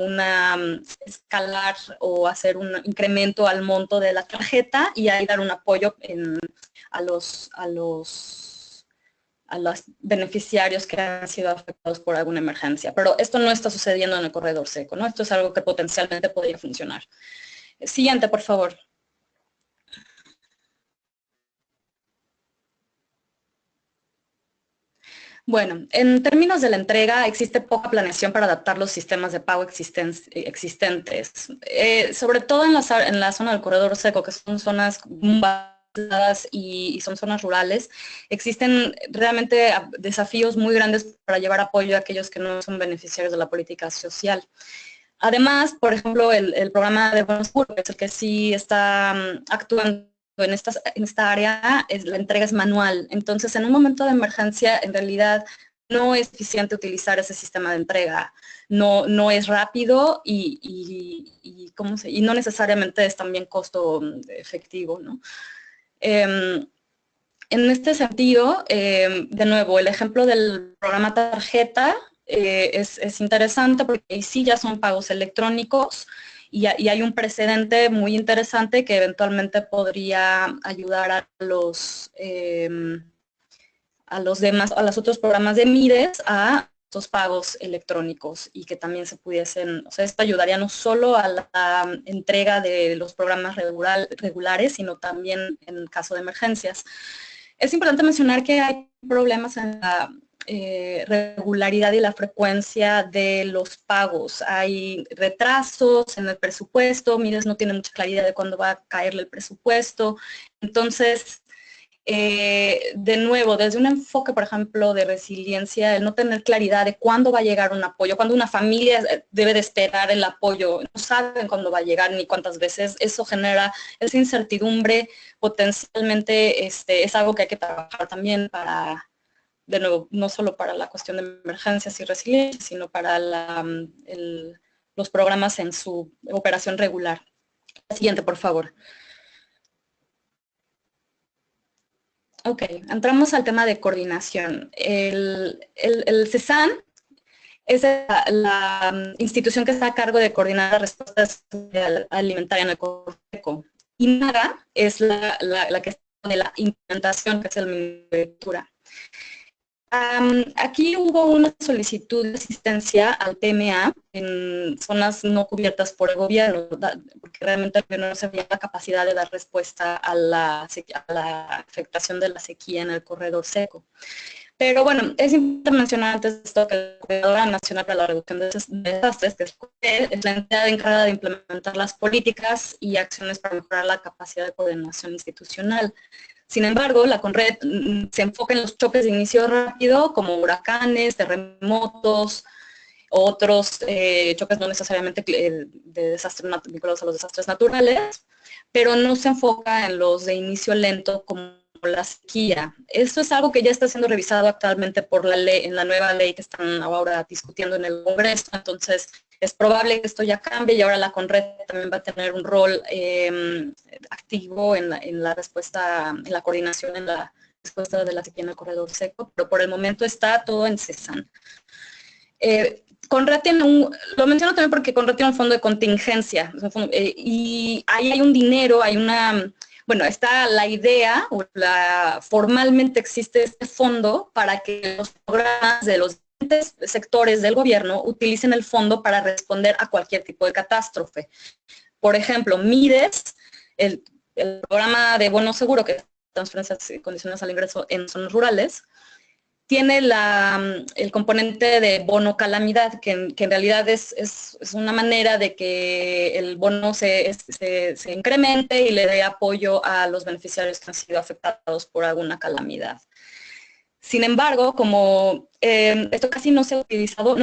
escalar o hacer un incremento al monto de la tarjeta y ahí dar un apoyo a los beneficiarios que han sido afectados por alguna emergencia. Pero esto no está sucediendo en el corredor seco, ¿no? Esto es algo que potencialmente podría funcionar. Siguiente, por favor. Bueno, en términos de la entrega, existe poca planeación para adaptar los sistemas de pago existentes, sobre todo en la zona del corredor seco, que son zonas basadas y son zonas rurales. Existen realmente desafíos muy grandes para llevar apoyo a aquellos que no son beneficiarios de la política social. Además, por ejemplo, el programa de Bono Seguro, que es el que sí está actuando en esta área, la entrega es manual. Entonces, en un momento de emergencia, en realidad, no es eficiente utilizar ese sistema de entrega. No es rápido y no necesariamente es también costo efectivo, ¿no? En este sentido, de nuevo, el ejemplo del programa tarjeta es interesante porque ahí sí ya son pagos electrónicos, y hay un precedente muy interesante que eventualmente podría ayudar a los otros programas de MIDES a estos pagos electrónicos y que también se pudiesen, o sea, esto ayudaría no solo a la entrega de los programas regulares, sino también en caso de emergencias. Es importante mencionar que hay problemas en la regularidad y la frecuencia de los pagos. Hay retrasos en el presupuesto, MIDES no tiene mucha claridad de cuándo va a caerle el presupuesto. Entonces, de nuevo, desde un enfoque, por ejemplo, de resiliencia, el no tener claridad de cuándo va a llegar un apoyo, cuándo una familia debe de esperar el apoyo, no saben cuándo va a llegar ni cuántas veces, eso genera esa incertidumbre. Potencialmente es algo que hay que trabajar también de nuevo, no solo para la cuestión de emergencias y resiliencia, sino para los programas en su operación regular. La siguiente, por favor. Ok, entramos al tema de coordinación. El CESAN es la institución que está a cargo de coordinar la respuesta alimentaria en el Correco. Y NAGA es la que está de la implementación, que es el Ministerio de Agricultura. Aquí hubo una solicitud de asistencia al PMA en zonas no cubiertas por el gobierno, porque realmente el gobierno no se veía la capacidad de dar respuesta a la afectación de la sequía en el corredor seco. Pero bueno, es importante mencionar antes de esto que la Coordinadora Nacional para la Reducción de Desastres, que es la entidad encargada de implementar las políticas y acciones para mejorar la capacidad de coordinación institucional. Sin embargo, la CONRED se enfoca en los choques de inicio rápido, como huracanes, terremotos, otros choques no necesariamente de desastres vinculados a los desastres naturales, pero no se enfoca en los de inicio lento como la sequía. Esto es algo que ya está siendo revisado actualmente por la ley, en la nueva ley que están ahora discutiendo en el Congreso, entonces es probable que esto ya cambie y ahora la CONRED también va a tener un rol activo en la respuesta, en la coordinación, en la respuesta de la sequía en el corredor seco, pero por el momento está todo en CESAN. CONRED tiene lo menciono también porque CONRED tiene un fondo de contingencia, y ahí hay un dinero, hay una... Bueno, está la idea, formalmente existe este fondo para que los programas de los diferentes sectores del gobierno utilicen el fondo para responder a cualquier tipo de catástrofe. Por ejemplo, MIDES, el programa de bono seguro, que es transferencias y condiciones al ingreso en zonas rurales, tiene el componente de bono calamidad, que en realidad es una manera de que el bono se incremente y le dé apoyo a los beneficiarios que han sido afectados por alguna calamidad. Sin embargo, como esto casi no se ha utilizado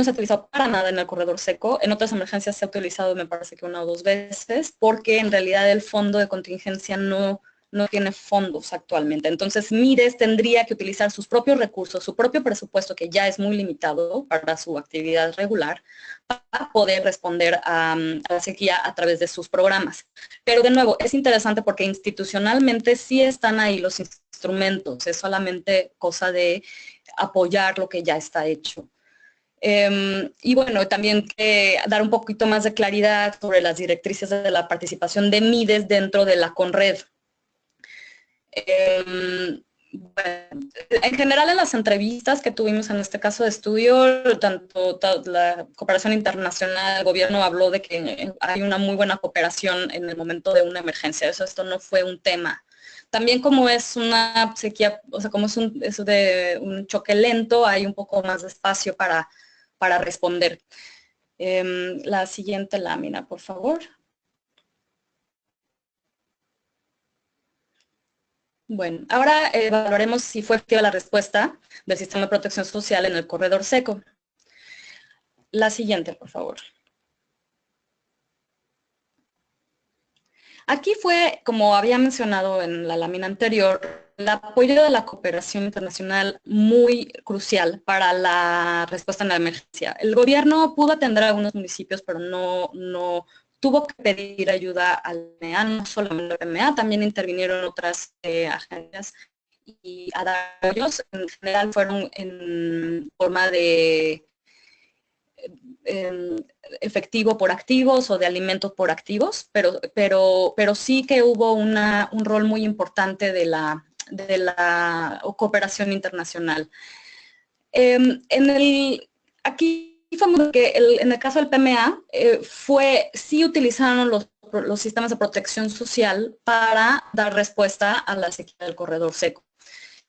para nada en el corredor seco, en otras emergencias se ha utilizado, me parece que 1 o 2 veces, porque en realidad el fondo de contingencia no tiene fondos actualmente. Entonces, MIDES tendría que utilizar sus propios recursos, su propio presupuesto, que ya es muy limitado para su actividad regular, para poder responder a la sequía a través de sus programas. Pero de nuevo, es interesante porque institucionalmente sí están ahí los instrumentos, es solamente cosa de apoyar lo que ya está hecho. Y bueno, también dar un poquito más de claridad sobre las directrices de la participación de MIDES dentro de la CONRED. Bueno, en general en las entrevistas que tuvimos en este caso de estudio, tanto la cooperación internacional, el gobierno habló de que hay una muy buena cooperación en el momento de una emergencia, esto no fue un tema. También como es una sequía, o sea, como es un choque lento, hay un poco más de espacio para responder. La siguiente lámina, por favor. Bueno, ahora evaluaremos si fue efectiva la respuesta del sistema de protección social en el corredor seco. La siguiente, por favor. Aquí fue, como había mencionado en la lámina anterior, el apoyo de la cooperación internacional muy crucial para la respuesta en la emergencia. El gobierno pudo atender a algunos municipios, pero no tuvo que pedir ayuda al PMA, no solamente al PMA, también intervinieron otras agencias y a dar apoyos. En general fueron en forma de efectivo por activos o de alimentos por activos, pero sí que hubo un rol muy importante de la cooperación internacional. Aquí fue que en el caso del PMA, sí utilizaron los sistemas de protección social para dar respuesta a la sequía del corredor seco.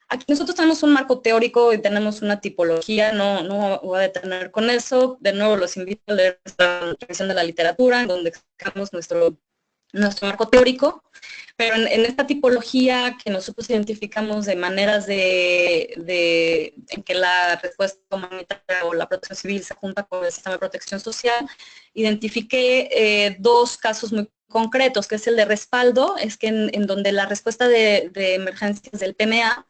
Aquí nosotros tenemos un marco teórico y tenemos una tipología, no voy a detener con eso. De nuevo los invito a leer la revisión de la literatura, en donde explicamos nuestro marco teórico, pero en esta tipología que nosotros identificamos de maneras en que la respuesta humanitaria o la protección civil se junta con el sistema de protección social, identifiqué 2 casos muy concretos, que es el de respaldo, es que en donde la respuesta de emergencias del PMA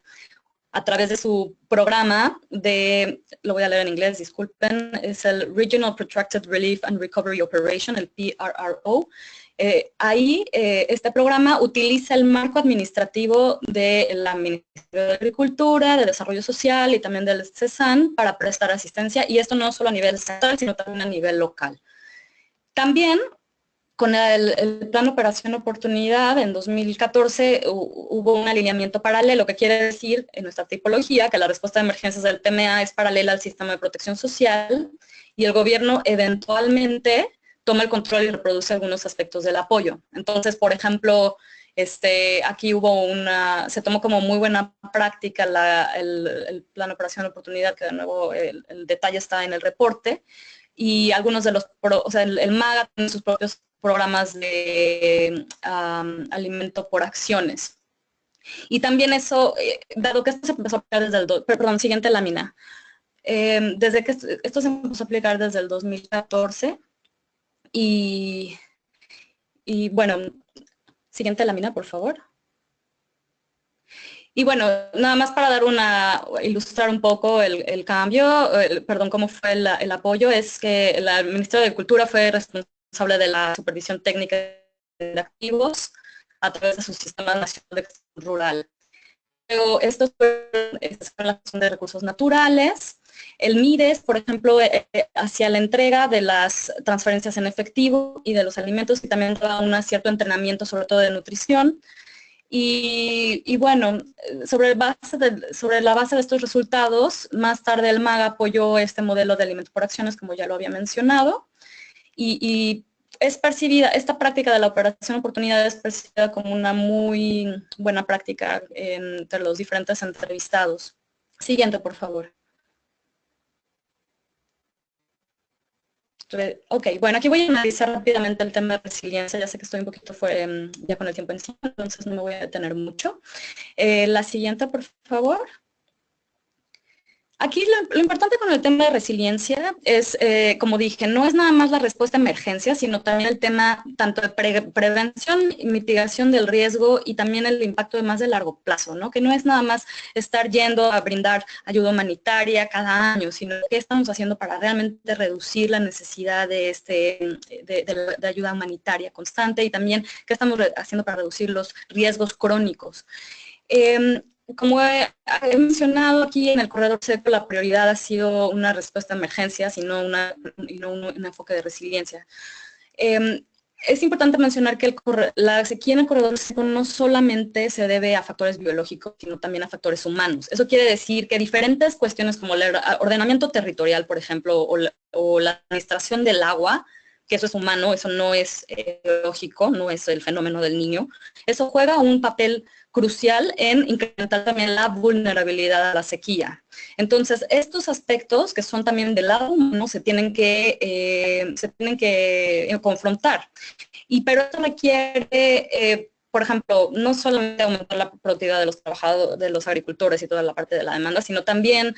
a través de su programa lo voy a leer en inglés, disculpen, es el Regional Protracted Relief and Recovery Operation, el PRRO. Este programa utiliza el marco administrativo del Ministerio de Agricultura, de Desarrollo Social y también del CESAN para prestar asistencia, y esto no solo a nivel estatal, sino también a nivel local. También, con el Plan Operación Oportunidad, en 2014 hubo un alineamiento paralelo, que quiere decir, en nuestra tipología, que la respuesta de emergencias del TMA es paralela al sistema de protección social, y el gobierno eventualmente toma el control y reproduce algunos aspectos del apoyo. Entonces, por ejemplo, aquí se tomó como muy buena práctica el Plan Operación Oportunidad, que de nuevo el detalle está en el reporte, y algunos de los, el MAGA tiene sus propios programas de alimento por acciones. Y también eso, dado que esto se empezó a aplicar desde el, siguiente lámina, desde que esto se empezó a aplicar desde el 2014, y bueno, siguiente lámina, por favor. Y bueno, nada más para ilustrar un poco el cambio, cómo fue el apoyo, es que el Ministerio de Agricultura fue responsable de la supervisión técnica de activos a través de su Sistema Nacional de Extensión Rural. Luego, estos fueron la gestión de recursos naturales. El MIDES, por ejemplo, hacia la entrega de las transferencias en efectivo y de los alimentos, y también daba un cierto entrenamiento, sobre todo de nutrición. Y bueno, sobre la base de estos resultados, más tarde el MAGA apoyó este modelo de alimentos por acciones, como ya lo había mencionado, y es percibida, esta práctica de la operación oportunidad es percibida como una muy buena práctica entre los diferentes entrevistados. Siguiente, por favor. Ok, bueno, aquí voy a analizar rápidamente el tema de resiliencia. Ya sé que estoy un poquito ya con el tiempo encima, entonces no me voy a detener mucho. La siguiente, por favor. Aquí lo importante con el tema de resiliencia es, como dije, no es nada más la respuesta a emergencia, sino también el tema tanto de prevención y mitigación del riesgo, y también el impacto de más de largo plazo, ¿no? Que no es nada más estar yendo a brindar ayuda humanitaria cada año, sino qué estamos haciendo para realmente reducir la necesidad de ayuda humanitaria constante, y también qué estamos haciendo para reducir los riesgos crónicos. Como he mencionado aquí, en el corredor seco la prioridad ha sido una respuesta a emergencias y no un enfoque de resiliencia. Es importante mencionar que la sequía en el corredor seco no solamente se debe a factores biológicos, sino también a factores humanos. Eso quiere decir que diferentes cuestiones como el ordenamiento territorial, por ejemplo, o la administración del agua, que eso es humano, eso no es biológico, no es el fenómeno del Niño, eso juega un papel crucial en incrementar también la vulnerabilidad a la sequía. Entonces, estos aspectos que son también del lado humano se tienen que confrontar. Pero esto requiere, por ejemplo, no solamente aumentar la productividad de los trabajadores, de los agricultores y toda la parte de la demanda, sino también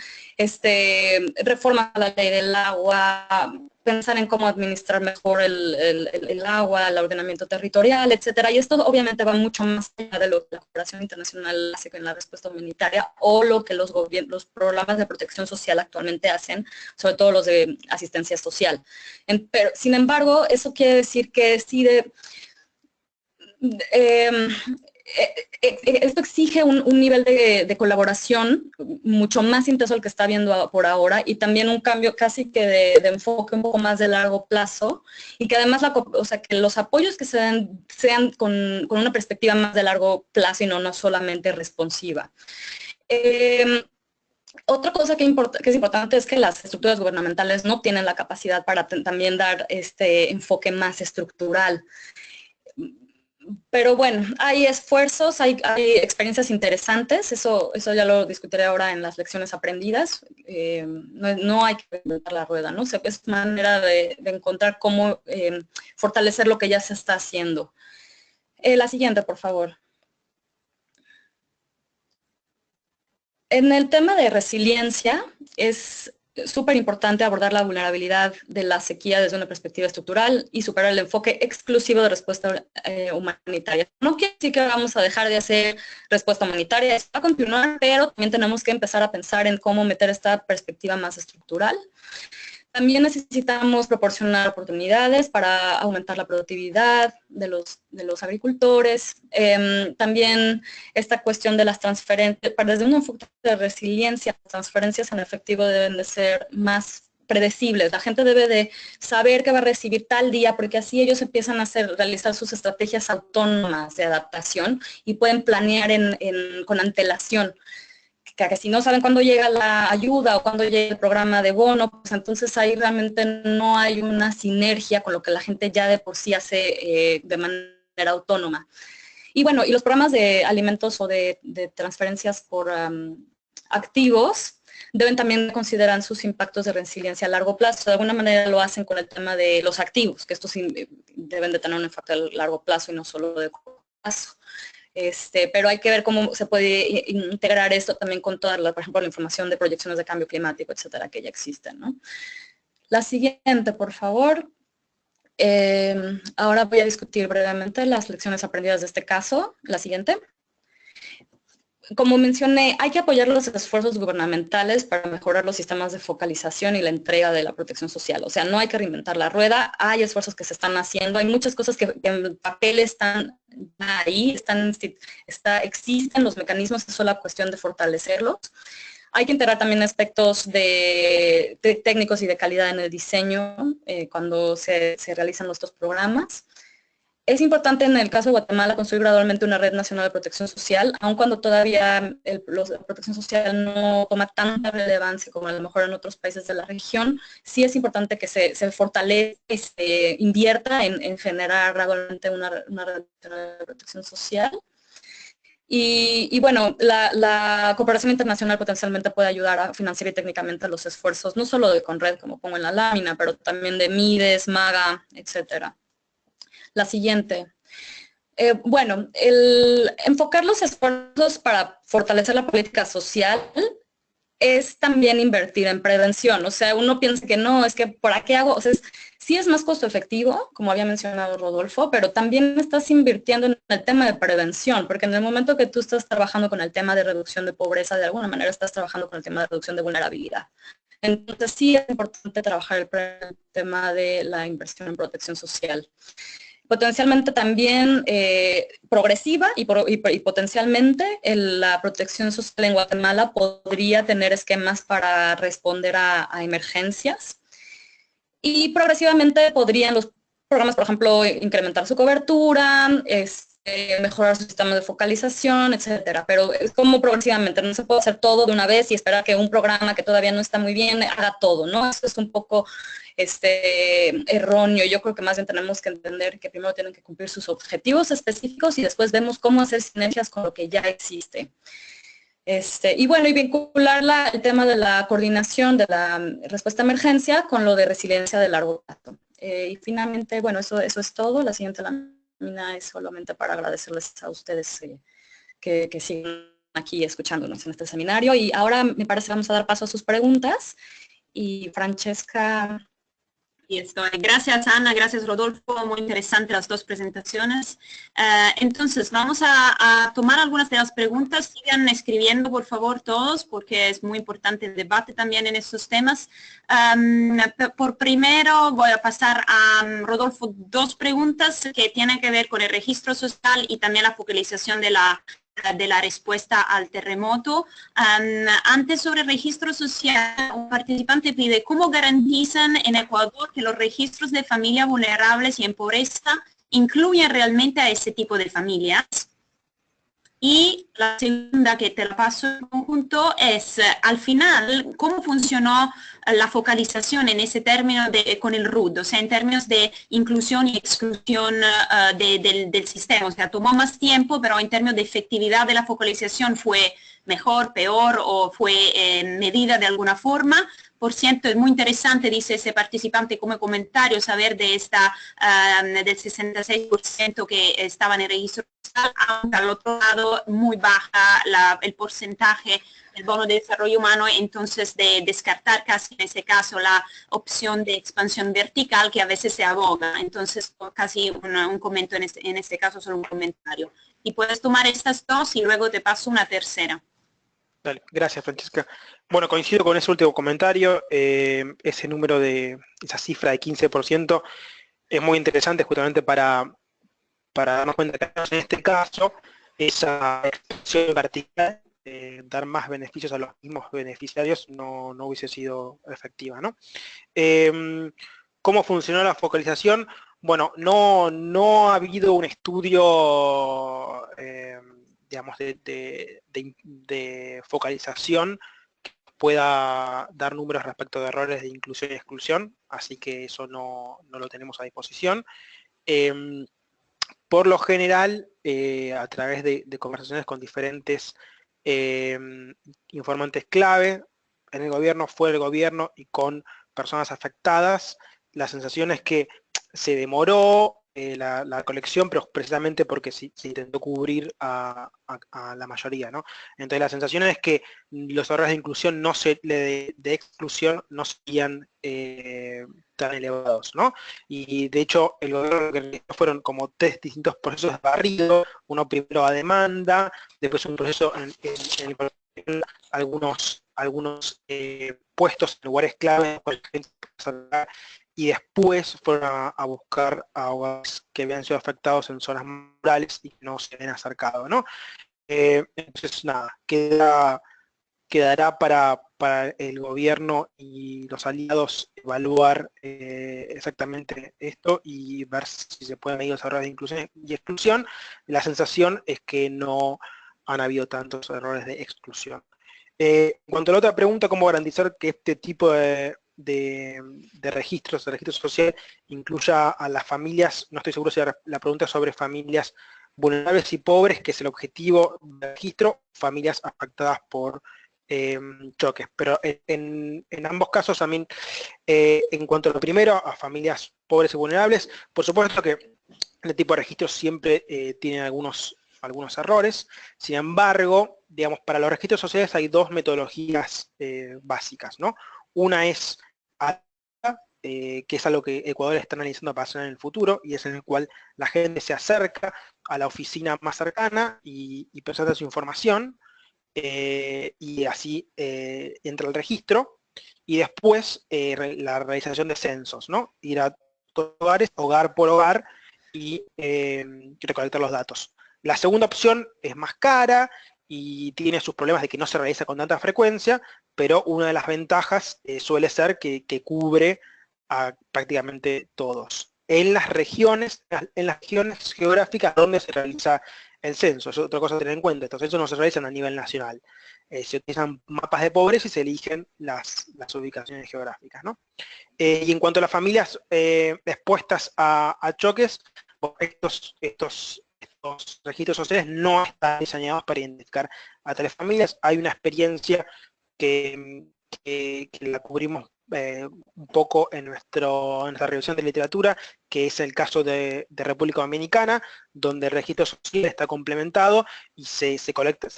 reforma a la ley del agua, pensar en cómo administrar mejor el agua, el ordenamiento territorial, etcétera. Y esto obviamente va mucho más allá de lo que la cooperación internacional hace en la respuesta humanitaria, o lo que los programas de protección social actualmente hacen, sobre todo los de asistencia social. Pero, sin embargo, eso quiere decir que sí esto exige un nivel de colaboración mucho más intenso al que está viendo por ahora, y también un cambio casi que de enfoque un poco más de largo plazo, y que además que los apoyos que se den sean con una perspectiva más de largo plazo y no solamente responsiva. Otra cosa que es importante es que las estructuras gubernamentales no tienen la capacidad para también dar este enfoque más estructural. Pero bueno, hay esfuerzos, hay experiencias interesantes, eso ya lo discutiré ahora en las lecciones aprendidas. No hay que inventar la rueda, ¿no? Es manera de encontrar cómo fortalecer lo que ya se está haciendo. La siguiente, por favor. En el tema de resiliencia, es súper importante abordar la vulnerabilidad de la sequía desde una perspectiva estructural y superar el enfoque exclusivo de respuesta humanitaria. No quiere decir que vamos a dejar de hacer respuesta humanitaria, esto va a continuar, pero también tenemos que empezar a pensar en cómo meter esta perspectiva más estructural. También necesitamos proporcionar oportunidades para aumentar la productividad de los agricultores. También esta cuestión de las transferencias, desde un enfoque de resiliencia, las transferencias en efectivo deben de ser más predecibles. La gente debe de saber que va a recibir tal día, porque así ellos empiezan a realizar sus estrategias autónomas de adaptación y pueden planear con antelación. Que si no saben cuándo llega la ayuda o cuándo llega el programa de bono, pues entonces ahí realmente no hay una sinergia con lo que la gente ya de por sí hace de manera autónoma. Y bueno, y los programas de alimentos o de transferencias por activos deben también considerar sus impactos de resiliencia a largo plazo. De alguna manera lo hacen con el tema de los activos, que estos deben de tener un impacto a largo plazo y no solo de corto plazo. Pero hay que ver cómo se puede integrar esto también con toda, por ejemplo, la información de proyecciones de cambio climático, etcétera, que ya existen, ¿no? La siguiente, por favor. Ahora voy a discutir brevemente las lecciones aprendidas de este caso. La siguiente. Como mencioné, hay que apoyar los esfuerzos gubernamentales para mejorar los sistemas de focalización y la entrega de la protección social. O sea, no hay que reinventar la rueda, hay esfuerzos que se están haciendo, hay muchas cosas que en el papel están ahí, existen los mecanismos, es solo cuestión de fortalecerlos. Hay que integrar también aspectos de técnicos y de calidad en el diseño cuando se realizan nuestros programas. Es importante en el caso de Guatemala construir gradualmente una red nacional de protección social, aun cuando todavía la protección social no toma tanta relevancia como a lo mejor en otros países de la región. Sí es importante que se fortalezca y se invierta en generar gradualmente una red nacional de protección social. Y bueno, la cooperación internacional potencialmente puede ayudar a financiar y técnicamente los esfuerzos, no solo de Conred, como pongo en la lámina, pero también de MIDES, MAGA, etcétera. La siguiente. Bueno, el enfocar los esfuerzos para fortalecer la política social es también invertir en prevención. O sea, uno piensa que no, es que ¿para qué hago? O sea, sí es más costo efectivo, como había mencionado Rodolfo, pero también estás invirtiendo en el tema de prevención, porque en el momento que tú estás trabajando con el tema de reducción de pobreza, de alguna manera estás trabajando con el tema de reducción de vulnerabilidad. Entonces sí es importante trabajar el tema de la inversión en protección social. Potencialmente también progresiva y potencialmente la protección social en Guatemala podría tener esquemas para responder a emergencias y progresivamente podrían los programas, por ejemplo, incrementar su cobertura, mejorar sus sistemas de focalización, etcétera, pero es como progresivamente, no se puede hacer todo de una vez y esperar que un programa que todavía no está muy bien haga todo, ¿no? Eso es un poco erróneo. Yo creo que más bien tenemos que entender que primero tienen que cumplir sus objetivos específicos y después vemos cómo hacer sinergias con lo que ya existe. Y bueno, y vincular el tema de la coordinación de la respuesta a emergencia con lo de resiliencia de largo plazo. Y finalmente, bueno, eso es todo. La siguiente lámina es solamente para agradecerles a ustedes que siguen aquí escuchándonos en este seminario. Y ahora me parece que vamos a dar paso a sus preguntas. Y Francesca... Y estoy. Gracias, Ana, gracias, Rodolfo, muy interesante las dos presentaciones. Entonces, vamos a tomar algunas de las preguntas. Sigan escribiendo, por favor, todos, porque es muy importante el debate también en estos temas. Por primero, voy a pasar a Rodolfo dos preguntas que tienen que ver con el registro social y también la focalización de la respuesta al terremoto. Antes, sobre el registro social, un participante pide cómo garantizan en Ecuador que los registros de familias vulnerables y en pobreza incluyen realmente a ese tipo de familias. Y la segunda, que te la paso en conjunto, es al final cómo funcionó la focalización en ese término con el RUD, o sea, en términos de inclusión y exclusión del sistema. O sea, tomó más tiempo, pero en términos de efectividad de la focalización fue mejor, peor o fue medida de alguna forma. Por cierto, es muy interesante, dice ese participante como comentario, saber de del 66% que estaba en el registro social, aunque al otro lado muy baja el porcentaje el bono de desarrollo humano, entonces de descartar casi en ese caso la opción de expansión vertical que a veces se aboga. Entonces casi un comentario en este caso, solo un comentario. Y puedes tomar estas dos y luego te paso una tercera. Dale, gracias Francesca. Bueno, coincido con ese último comentario, ese número esa cifra de 15% es muy interesante justamente para darnos cuenta que en este caso esa expansión vertical, dar más beneficios a los mismos beneficiarios no hubiese sido efectiva, ¿no? ¿Cómo funcionó la focalización? Bueno, no ha habido un estudio, digamos, de focalización que pueda dar números respecto de errores de inclusión y exclusión, así que eso no lo tenemos a disposición. Por lo general, a través de conversaciones con diferentes informantes clave, en el gobierno, fuera del gobierno y con personas afectadas, la sensación es que se demoró la colección, pero precisamente porque se intentó cubrir a la mayoría, ¿no? Entonces la sensación es que los errores de inclusión de exclusión no serían tan elevados, ¿no? Y de hecho el gobierno que fueron como 3 distintos procesos de barrido, uno primero a demanda, después un proceso en el cual algunos puestos en lugares clave y después fueron a buscar a hogares que habían sido afectados en zonas rurales y que no se habían acercado, ¿no? Entonces nada, quedará para el gobierno y los aliados evaluar exactamente esto y ver si se pueden medir los errores de inclusión y exclusión. La sensación es que no han habido tantos errores de exclusión. En cuanto a la otra pregunta, ¿cómo garantizar que este tipo de registro social incluya a las familias? No estoy seguro si la pregunta es sobre familias vulnerables y pobres, que es el objetivo del registro, familias afectadas por choques. Pero en ambos casos también, en cuanto a lo primero, a familias pobres y vulnerables, por supuesto que este tipo de registros siempre tienen algunos errores. Sin embargo, digamos, para los registros sociales hay 2 metodologías básicas, ¿no? Una es que es algo que Ecuador está analizando para hacer en el futuro, y es en el cual la gente se acerca a la oficina más cercana y presenta su información, y así entra el registro, y después la realización de censos, ¿no? Ir a todos los hogares, hogar por hogar, y recolectar los datos. La segunda opción es más cara y tiene sus problemas de que no se realiza con tanta frecuencia, pero una de las ventajas suele ser que cubre a prácticamente todos. En las regiones geográficas donde se realiza el censo, es otra cosa a tener en cuenta. Estos censos no se realizan a nivel nacional. Se utilizan mapas de pobreza y se eligen las ubicaciones geográficas, ¿no? Y en cuanto a las familias expuestas a choques, estos registros sociales no están diseñados para identificar a tales familias. Hay una experiencia que la cubrimos un poco en nuestra revisión de literatura, que es el caso de República Dominicana, donde el registro social está complementado y se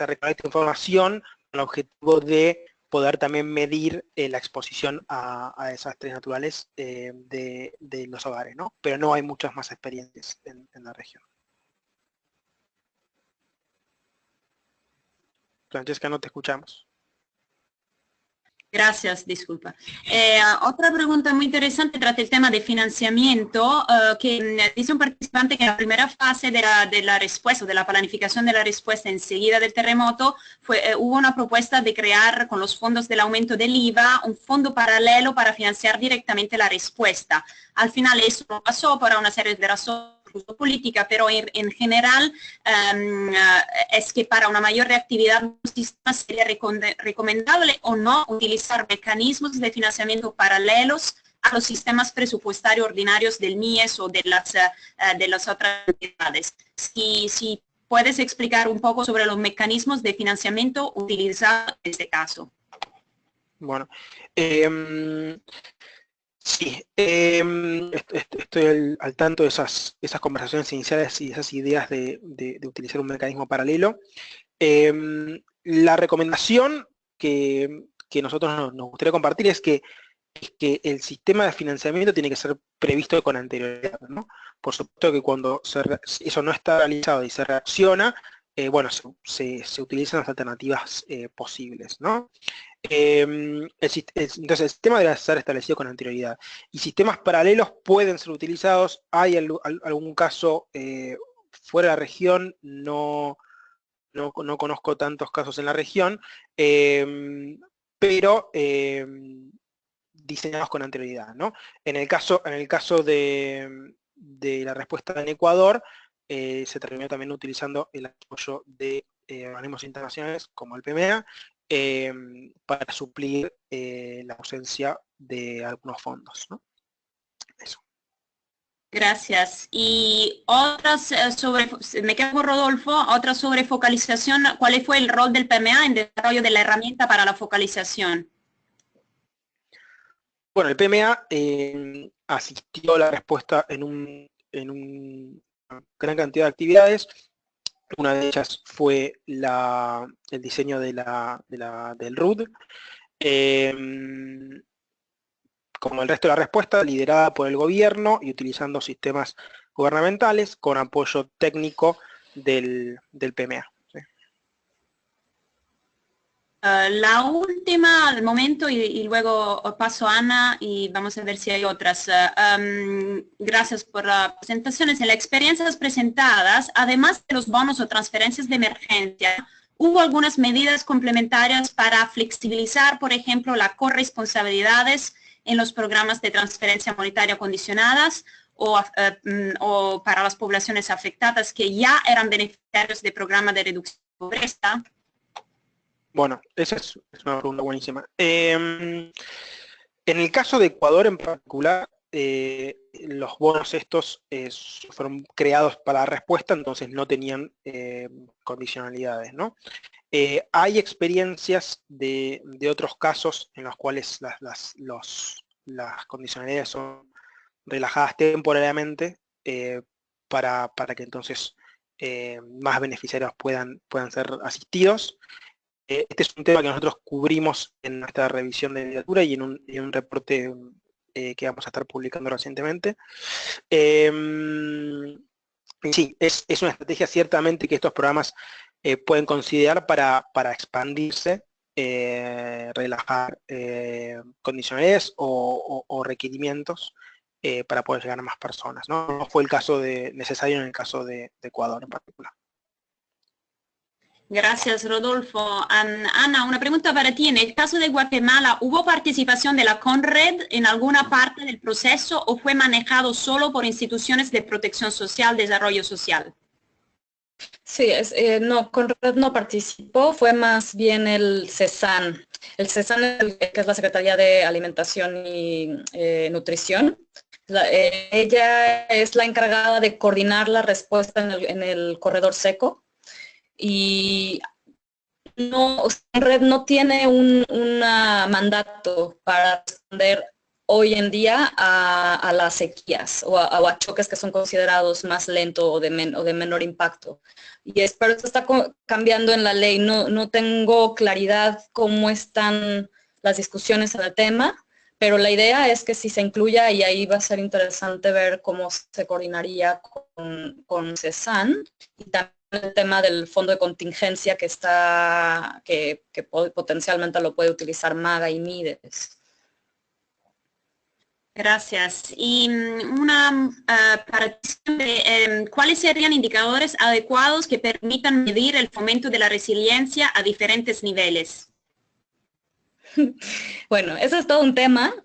recolecta información con el objetivo de poder también medir la exposición a desastres naturales de los hogares, ¿no? Pero no hay muchas más experiencias en la región. Francesca, no te escuchamos. Gracias, disculpa. Otra pregunta muy interesante trata el tema de financiamiento, que dice un participante que en la primera fase de la respuesta, de la planificación de la respuesta enseguida del terremoto, hubo una propuesta de crear con los fondos del aumento del IVA un fondo paralelo para financiar directamente la respuesta. Al final eso no pasó por una serie de razones política, pero en general es que para una mayor reactividad del sistema sería recomendable o no utilizar mecanismos de financiamiento paralelos a los sistemas presupuestarios ordinarios del MIES o de las otras entidades. Si puedes explicar un poco sobre los mecanismos de financiamiento utilizados en este caso. Bueno, sí, estoy al tanto de esas conversaciones iniciales y esas ideas de utilizar un mecanismo paralelo. La recomendación que nosotros nos gustaría compartir es que el sistema de financiamiento tiene que ser previsto con anterioridad, ¿no? Por supuesto que cuando eso no está realizado y se reacciona, bueno, se utilizan las alternativas posibles, ¿no? Entonces el sistema debe ser establecido con anterioridad. Y sistemas paralelos pueden ser utilizados. Hay algún caso fuera de la región, no conozco tantos casos en la región, pero diseñados con anterioridad, ¿no? En el caso de la respuesta en Ecuador, se terminó también utilizando el apoyo de organismos internacionales como el PMA para suplir la ausencia de algunos fondos, ¿no? Eso. Gracias. Y otras me quedo con Rodolfo, otras sobre focalización. ¿Cuál fue el rol del PMA en el desarrollo de la herramienta para la focalización? Bueno, el PMA asistió a la respuesta en una gran cantidad de actividades. Una de ellas fue el diseño del RUD. Como el resto de la respuesta, liderada por el gobierno y utilizando sistemas gubernamentales con apoyo técnico del PMA. ¿Sí? La última al momento y luego paso a Ana y vamos a ver si hay otras. Gracias por las presentaciones. En las experiencias presentadas, además de los bonos o transferencias de emergencia, ¿hubo algunas medidas complementarias para flexibilizar, por ejemplo, las corresponsabilidades en los programas de transferencia monetaria condicionadas o para las poblaciones afectadas que ya eran beneficiarios de programas de reducción de pobreza? Bueno, esa es una pregunta buenísima. En el caso de Ecuador en particular, los bonos estos fueron creados para la respuesta, entonces no tenían condicionalidades, ¿no? Hay experiencias de otros casos en los cuales las condicionalidades son relajadas temporariamente para que entonces más beneficiarios puedan ser asistidos. Este es un tema que nosotros cubrimos en nuestra revisión de literatura y en un reporte que vamos a estar publicando recientemente. Sí, es una estrategia ciertamente que estos programas pueden considerar para expandirse, relajar condiciones o requerimientos para poder llegar a más personas, ¿no? No fue el caso necesario en el caso de Ecuador en particular. Gracias, Rodolfo. Ana, una pregunta para ti. En el caso de Guatemala, ¿hubo participación de la CONRED en alguna parte del proceso o fue manejado solo por instituciones de protección social, desarrollo social? Sí, no, CONRED no participó, fue más bien el CESAN. El CESAN, que es la Secretaría de Alimentación y Nutrición. Ella es la encargada de coordinar la respuesta en el corredor seco. Y CONRED no tiene un mandato para responder hoy en día a las sequías o a choques que son considerados más lentos o de menor impacto. Y espero que esto está cambiando en la ley. No tengo claridad cómo están las discusiones en el tema, pero la idea es que si se incluya, y ahí va a ser interesante ver cómo se coordinaría con CESAN y también el tema del fondo de contingencia que potencialmente lo puede utilizar MAGA y MIDES. Gracias. Y ¿cuáles serían indicadores adecuados que permitan medir el fomento de la resiliencia a diferentes niveles? Bueno, eso es todo un tema.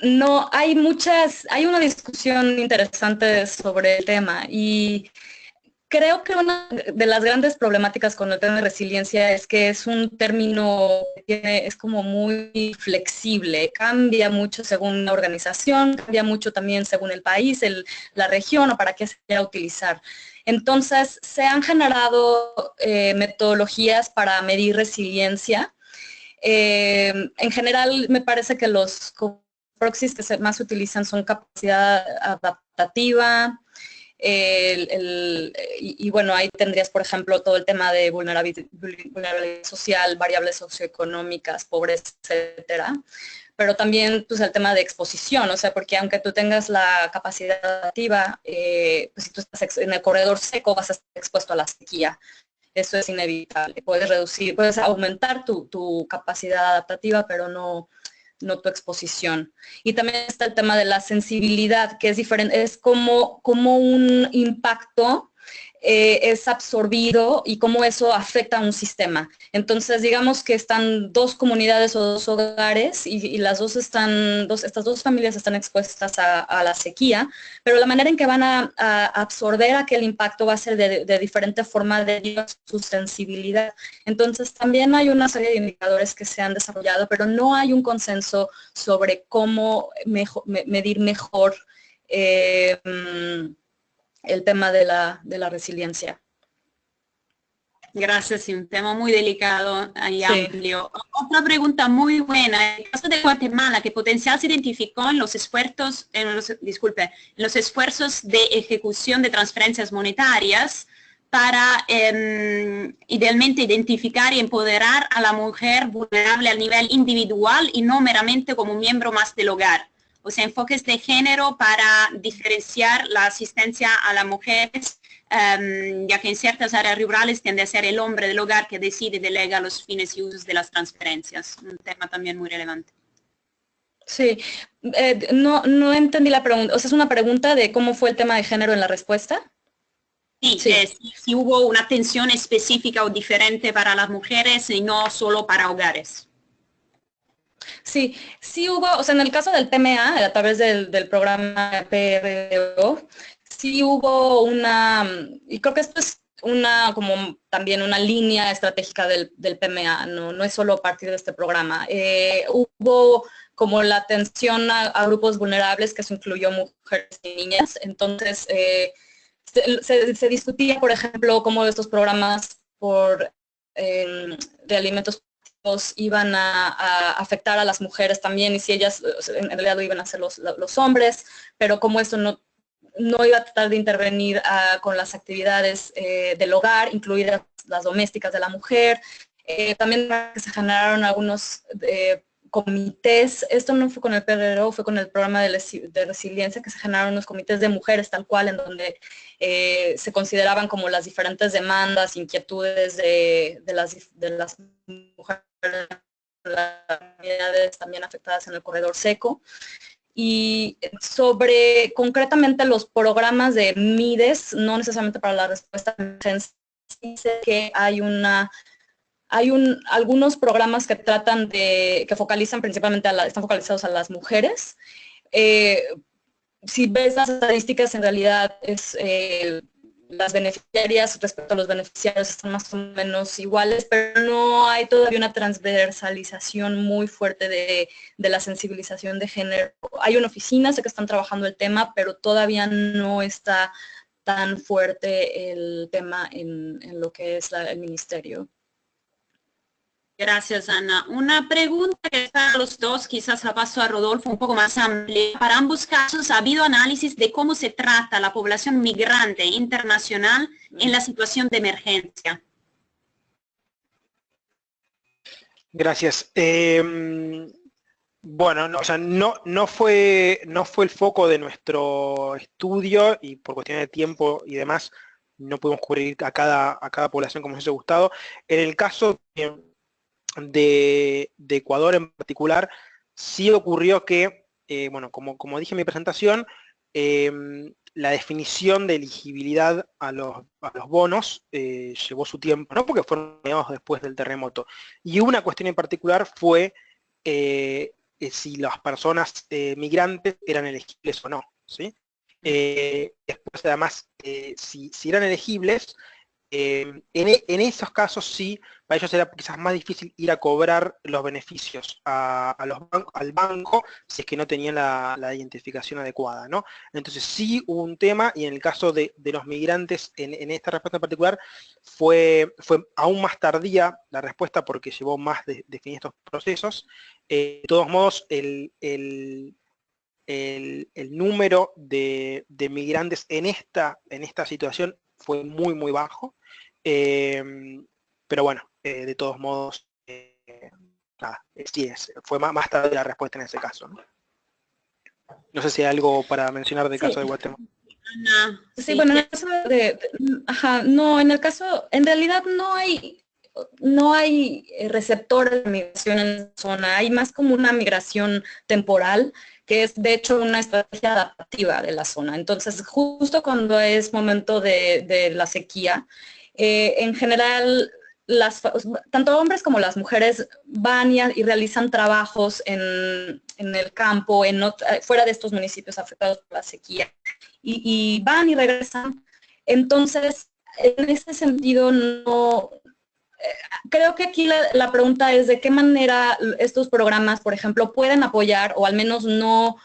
No, hay una discusión interesante sobre el tema y creo que una de las grandes problemáticas con el tema de resiliencia es que es un término que es como muy flexible, cambia mucho según la organización, cambia mucho también según el país, la región o para qué se va a utilizar. Entonces, se han generado metodologías para medir resiliencia. En general, me parece que los proxies que más se utilizan son capacidad adaptativa, Y bueno, ahí tendrías, por ejemplo, todo el tema de vulnerabilidad social, variables socioeconómicas, pobreza, etcétera. Pero también pues, el tema de exposición, o sea, porque aunque tú tengas la capacidad adaptativa, pues si tú estás en el corredor seco vas a estar expuesto a la sequía. Eso es inevitable. Puedes aumentar tu capacidad adaptativa, pero no tu exposición. Y también está el tema de la sensibilidad, que es diferente, es como un impacto es absorbido y cómo eso afecta a un sistema. Entonces, digamos que están dos comunidades o dos hogares y estas dos familias están expuestas a la sequía, pero la manera en que van a absorber aquel impacto va a ser de diferente forma debido a su sensibilidad. Entonces, también hay una serie de indicadores que se han desarrollado, pero no hay un consenso sobre cómo medir mejor el tema de la resiliencia. Gracias, sí, un tema muy delicado y Sí. amplio. Otra pregunta muy buena. En el caso de Guatemala, ¿qué potencial se identificó en los esfuerzos, en los esfuerzos de ejecución de transferencias monetarias para idealmente identificar y empoderar a la mujer vulnerable a nivel individual y no meramente como un miembro más del hogar? O sea, enfoques de género para diferenciar la asistencia a las mujeres, ya que en ciertas áreas rurales tiende a ser el hombre del hogar que decide y delega los fines y usos de las transferencias. Un tema también muy relevante. Sí, no entendí la pregunta. O sea, es una pregunta de cómo fue el tema de género en la respuesta. Sí, Sí. Si hubo una atención específica o diferente para las mujeres y no solo para hogares. Sí, sí hubo, o sea, en el caso del PMA, a través del programa PRO, sí hubo y creo que esto es como también una línea estratégica del PMA, no es solo a partir de este programa. Hubo como la atención a grupos vulnerables, que eso incluyó mujeres y niñas, entonces se discutía, por ejemplo, cómo estos programas de alimentos iban a afectar a las mujeres también y si ellas en realidad lo iban a hacer los hombres, pero como esto no iba a tratar de intervenir con las actividades del hogar, incluidas las domésticas de la mujer. También se generaron algunos comités, esto no fue con el PRO, fue con el programa de resiliencia, que se generaron unos comités de mujeres tal cual, en donde se consideraban como las diferentes demandas, inquietudes de las mujeres, las comunidades también afectadas en el corredor seco. Y sobre concretamente los programas de MIDES, no necesariamente para la respuesta de emergencia, dice que hay algunos programas que que focalizan principalmente, están focalizados a las mujeres. Si ves las estadísticas, en realidad las beneficiarias respecto a los beneficiarios están más o menos iguales, pero no hay todavía una transversalización muy fuerte de la sensibilización de género. Hay una oficina, sé que están trabajando el tema, pero todavía no está tan fuerte el tema en lo que es el ministerio. Gracias, Ana. Una pregunta que es para los dos, quizás la paso a Rodolfo, un poco más amplia. Para ambos casos, ¿ha habido análisis de cómo se trata la población migrante internacional en la situación de emergencia? Gracias. Bueno, no fue el foco de nuestro estudio y por cuestiones de tiempo y demás no pudimos cubrir a cada población como nos hubiese gustado. En el caso de Ecuador en particular, sí ocurrió que, bueno, como dije en mi presentación, la definición de elegibilidad a los bonos llevó su tiempo, ¿no? Porque fueron creados después del terremoto. Y una cuestión en particular fue si las personas migrantes eran elegibles o no, ¿sí? Después, además, si eran elegibles, en esos casos sí, para ellos era quizás más difícil ir a cobrar los beneficios al banco si es que no tenían la identificación adecuada, ¿no? Entonces sí hubo un tema, y en el caso de los migrantes, en esta respuesta en particular, fue aún más tardía la respuesta porque llevó más de definir estos procesos. De todos modos, el el número de migrantes en esta situación fue muy, muy bajo. Pero bueno, de todos modos, nada, sí fue más tarde la respuesta en ese caso, ¿no? No sé si hay algo para mencionar del caso de Guatemala. Sí, bueno, en el caso no, en el caso, en realidad no hay receptores de migración en la zona, hay más como una migración temporal, que es de hecho una estrategia adaptativa de la zona. Entonces, justo cuando es momento de la sequía, en general, tanto hombres como las mujeres van y realizan trabajos en el campo, fuera de estos municipios afectados por la sequía, y van y regresan. Entonces, en ese sentido, no, creo que aquí la pregunta es de qué manera estos programas, por ejemplo, pueden apoyar, o al menos no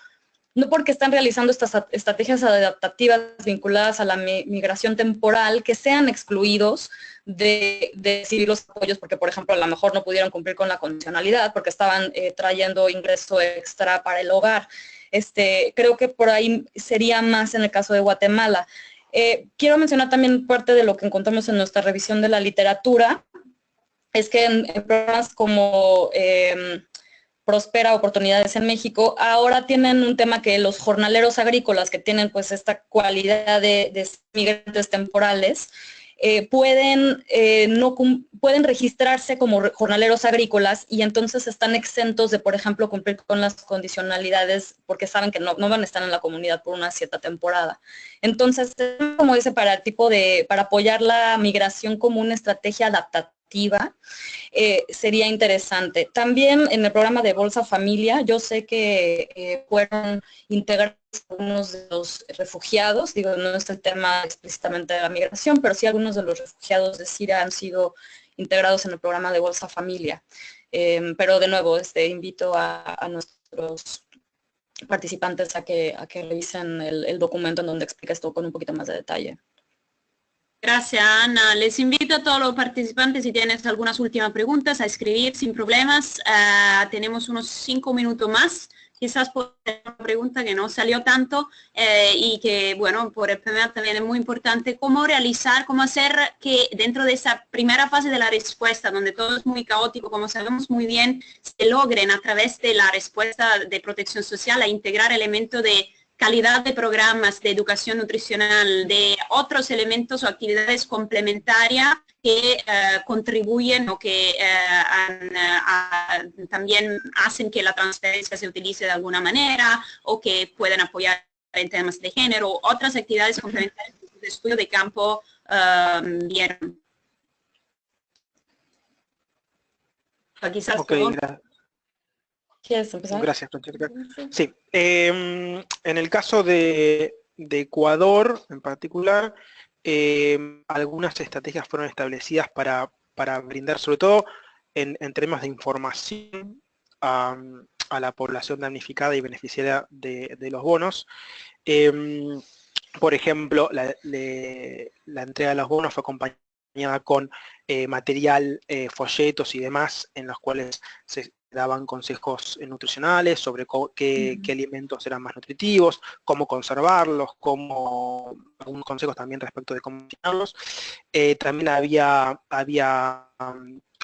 porque están realizando estas estrategias adaptativas vinculadas a la migración temporal, que sean excluidos de recibir los apoyos, porque por ejemplo a lo mejor no pudieron cumplir con la condicionalidad, porque estaban trayendo ingreso extra para el hogar. Creo que por ahí sería más en el caso de Guatemala. Quiero mencionar también parte de lo que encontramos en nuestra revisión de la literatura, es que en programas como Prospera Oportunidades en México, ahora tienen un tema que los jornaleros agrícolas, que tienen pues esta cualidad de migrantes temporales, pueden registrarse como jornaleros agrícolas, y entonces están exentos de, por ejemplo, cumplir con las condicionalidades, porque saben que no van a estar en la comunidad por una cierta temporada. Entonces, como dice, para apoyar la migración como una estrategia adaptativa, sería interesante. También en el programa de Bolsa Familia, yo sé que fueron integrados algunos de los refugiados, digo, no es el tema explícitamente de la migración, pero sí algunos de los refugiados de Siria han sido integrados en el programa de Bolsa Familia. Pero de nuevo, invito a nuestros participantes a que revisen el documento en donde explica esto con un poquito más de detalle. Gracias, Ana. Les invito a todos los participantes, si tienes algunas últimas preguntas, a escribir sin problemas. Tenemos unos 5 minutos más. Quizás por una pregunta que no salió tanto y que, bueno, por el PMA también es muy importante, cómo hacer que dentro de esa primera fase de la respuesta, donde todo es muy caótico, como sabemos muy bien, se logren a través de la respuesta de protección social a integrar elementos de calidad de programas de educación nutricional, de otros elementos o actividades complementarias que contribuyen o que también hacen que la transferencia se utilice de alguna manera o que puedan apoyar en temas de género o otras actividades complementarias de estudio de campo vieron. Quizás okay, ¿Quieres empezar? Gracias, Francesca. Sí, en el caso de Ecuador en particular, algunas estrategias fueron establecidas para brindar, sobre todo en términos de información a la población damnificada y beneficiaria de los bonos. Por ejemplo, la entrega de los bonos fue acompañada con material, folletos y demás, en los cuales se daban consejos nutricionales sobre qué alimentos eran más nutritivos, cómo conservarlos, algunos consejos también respecto de cómo cocinarlos. También había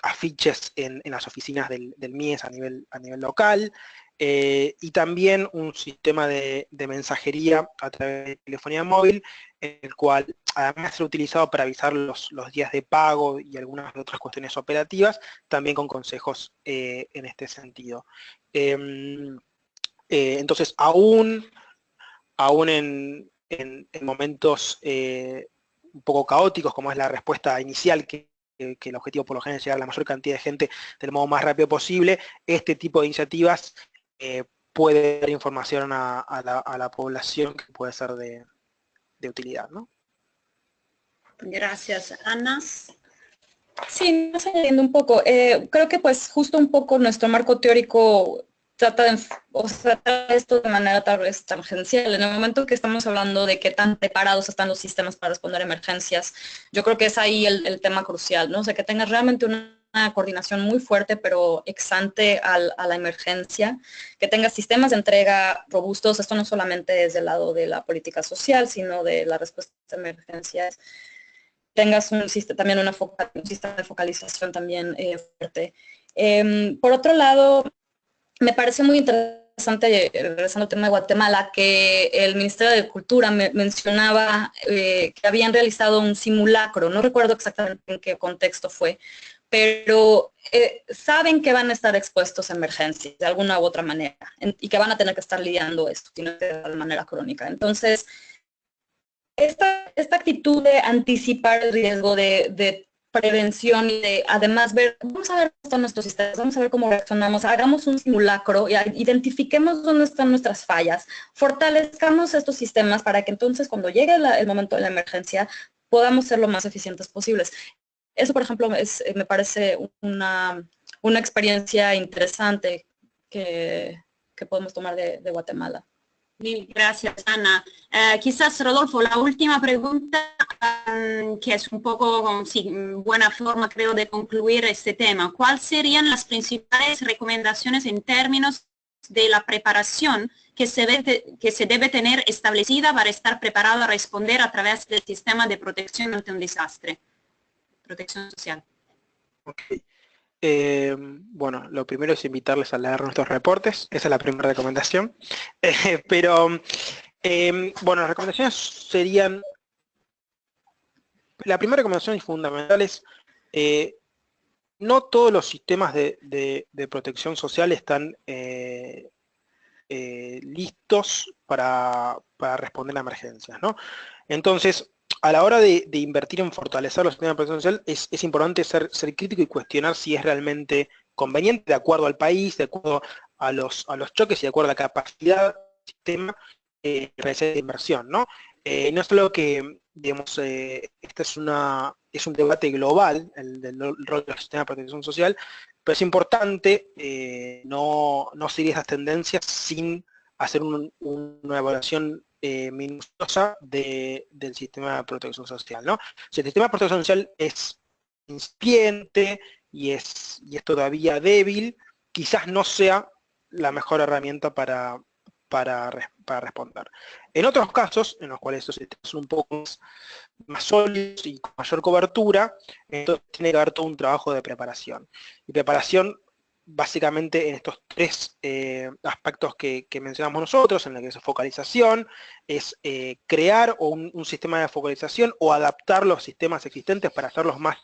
afiches en las oficinas del MIES a nivel local, y también un sistema de mensajería a través de telefonía móvil, en el cual, además de ser utilizado para avisar los días de pago y algunas otras cuestiones operativas, también con consejos en este sentido. Entonces, aún en momentos un poco caóticos, como es la respuesta inicial, que el objetivo por lo general es llegar a la mayor cantidad de gente del modo más rápido posible, este tipo de iniciativas puede dar información a la población que puede ser de utilidad, ¿no? Gracias, Ana. Sí, más añadiendo un poco, creo que pues justo un poco nuestro marco teórico trata esto de manera tal vez tangencial. En el momento que estamos hablando de qué tan preparados están los sistemas para responder a emergencias, yo creo que es ahí el tema crucial, ¿no? O sea, que tengas realmente una una coordinación muy fuerte, pero ex ante a la emergencia, que tenga sistemas de entrega robustos. Esto no solamente desde el lado de la política social, sino de la respuesta a emergencias. Tengas también un sistema de focalización también fuerte. Por otro lado, me parece muy interesante, regresando al tema de Guatemala, que el Ministerio de Cultura mencionaba que habían realizado un simulacro, no recuerdo exactamente en qué contexto fue, pero saben que van a estar expuestos a emergencias de alguna u otra manera y que van a tener que estar lidiando esto de manera crónica. Entonces, esta actitud de anticipar el riesgo, de prevención y de además vamos a ver cómo están nuestros sistemas, vamos a ver cómo reaccionamos, hagamos un simulacro, y identifiquemos dónde están nuestras fallas, fortalezcamos estos sistemas para que entonces cuando llegue el momento de la emergencia podamos ser lo más eficientes posibles. Eso, por ejemplo, me parece una experiencia interesante que podemos tomar de Guatemala. Gracias, Ana. Quizás, Rodolfo, la última pregunta, que es un poco, sí, buena forma, creo, de concluir este tema. ¿Cuáles serían las principales recomendaciones en términos de la preparación que se debe tener establecida para estar preparado a responder a través del sistema de protección ante un desastre? Protección social. Okay. Bueno, lo primero es invitarles a leer nuestros reportes, esa es la primera recomendación. Bueno, las recomendaciones serían, la primera recomendación y fundamental es, no todos los sistemas de protección social están listos para responder a emergencias, ¿no? Entonces, a la hora de invertir en fortalecer los sistemas de protección social, es importante ser crítico y cuestionar si es realmente conveniente, de acuerdo al país, de acuerdo a los choques y de acuerdo a la capacidad del sistema realizar esta inversión, ¿no? No es solo que, digamos, este es un debate global, el del rol de los sistemas de protección social, pero es importante no seguir esas tendencias sin hacer una evaluación minuciosa del sistema de protección social, ¿no? Si el sistema de protección social es incipiente y es todavía débil, quizás no sea la mejor herramienta para responder. En otros casos, en los cuales estos sistemas son un poco más sólidos y con mayor cobertura, entonces tiene que haber todo un trabajo de preparación. Y preparación básicamente en estos tres aspectos que mencionamos nosotros, en la que es focalización, es crear un sistema de focalización o adaptar los sistemas existentes para hacerlos más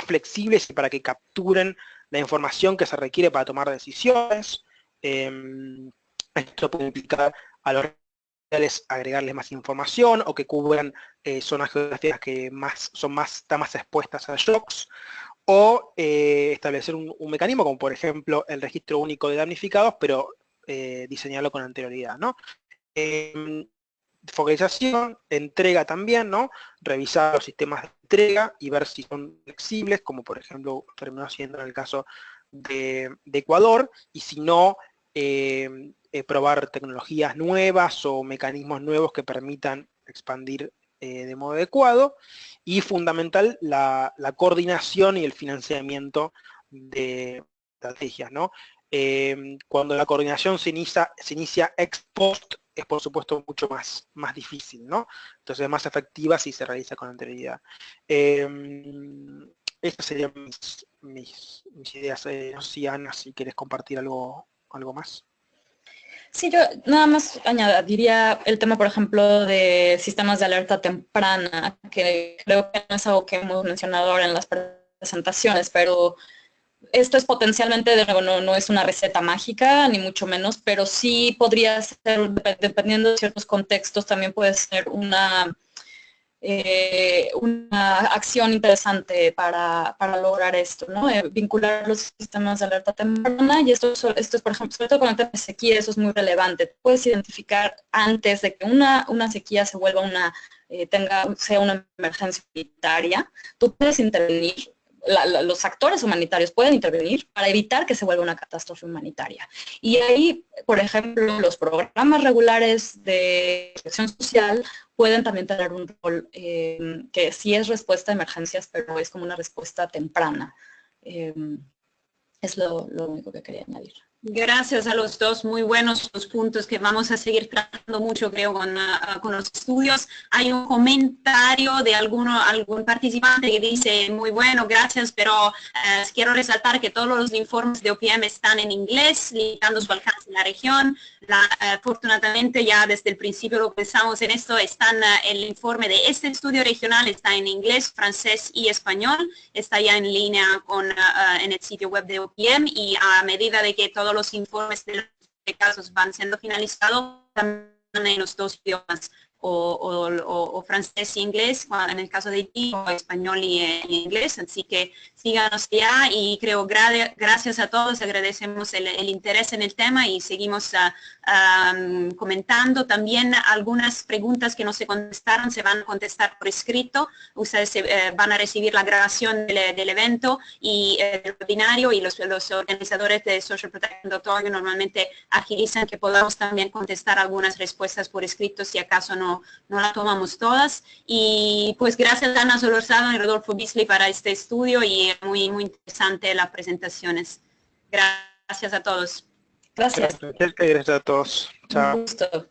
flexibles y para que capturen la información que se requiere para tomar decisiones. Esto puede implicar a los reales agregarles más información o que cubran zonas geográficas que están más expuestas a shocks, o establecer un mecanismo como por ejemplo el registro único de damnificados, pero diseñarlo con anterioridad, ¿no? Focalización, entrega también, ¿no? Revisar los sistemas de entrega y ver si son flexibles, como por ejemplo terminó siendo en el caso de Ecuador, y si no, probar tecnologías nuevas o mecanismos nuevos que permitan expandir de modo adecuado, y fundamental la coordinación y el financiamiento de estrategias, ¿no? Cuando la coordinación se inicia ex post, es por supuesto mucho más difícil, ¿no? Entonces es más efectiva si se realiza con anterioridad. Estas serían mis ideas. No sé si Ana, si quieres compartir algo más. Sí, yo nada más añadiría el tema, por ejemplo, de sistemas de alerta temprana, que creo que no es algo que hemos mencionado ahora en las presentaciones, pero esto es potencialmente, de nuevo, no es una receta mágica, ni mucho menos, pero sí podría ser, dependiendo de ciertos contextos, también puede ser una acción interesante para lograr esto, ¿no? Vincular los sistemas de alerta temprana, y esto es, por ejemplo, sobre todo con el tema de sequía, eso es muy relevante. Puedes identificar antes de que una sequía se vuelva sea una emergencia humanitaria, tú puedes intervenir. Los actores humanitarios pueden intervenir para evitar que se vuelva una catástrofe humanitaria. Y ahí, por ejemplo, los programas regulares de protección social pueden también tener un rol que sí es respuesta a emergencias, pero es como una respuesta temprana Es lo único que quería añadir. Gracias a los dos, muy buenos los puntos que vamos a seguir tratando mucho, creo, con los estudios. Hay un comentario de algún participante que dice, muy bueno, gracias, pero quiero resaltar que todos los informes de OPM están en inglés, limitando su alcance en la región. Afortunadamente, ya desde el principio lo pensamos en esto, el informe de este estudio regional está en inglés, francés y español, está ya en línea en el sitio web de OPM, y a medida de que todos los informes de los casos van siendo finalizados también en los dos idiomas, o francés y inglés, en el caso de Haití, o español y inglés. Así que síganos ya, y creo gracias a todos, agradecemos el interés en el tema, y seguimos comentando. También algunas preguntas que no se contestaron se van a contestar por escrito. Ustedes van a recibir la grabación del evento y el webinario, y los organizadores de socialprotection.org normalmente agilizan que podamos también contestar algunas respuestas por escrito si acaso no la tomamos todas. Y pues gracias a Ana Solorzano y Rodolfo Beasley para este estudio, y muy interesante las presentaciones. Gracias a todos. Gracias. Gracias a todos. Chao. Un gusto.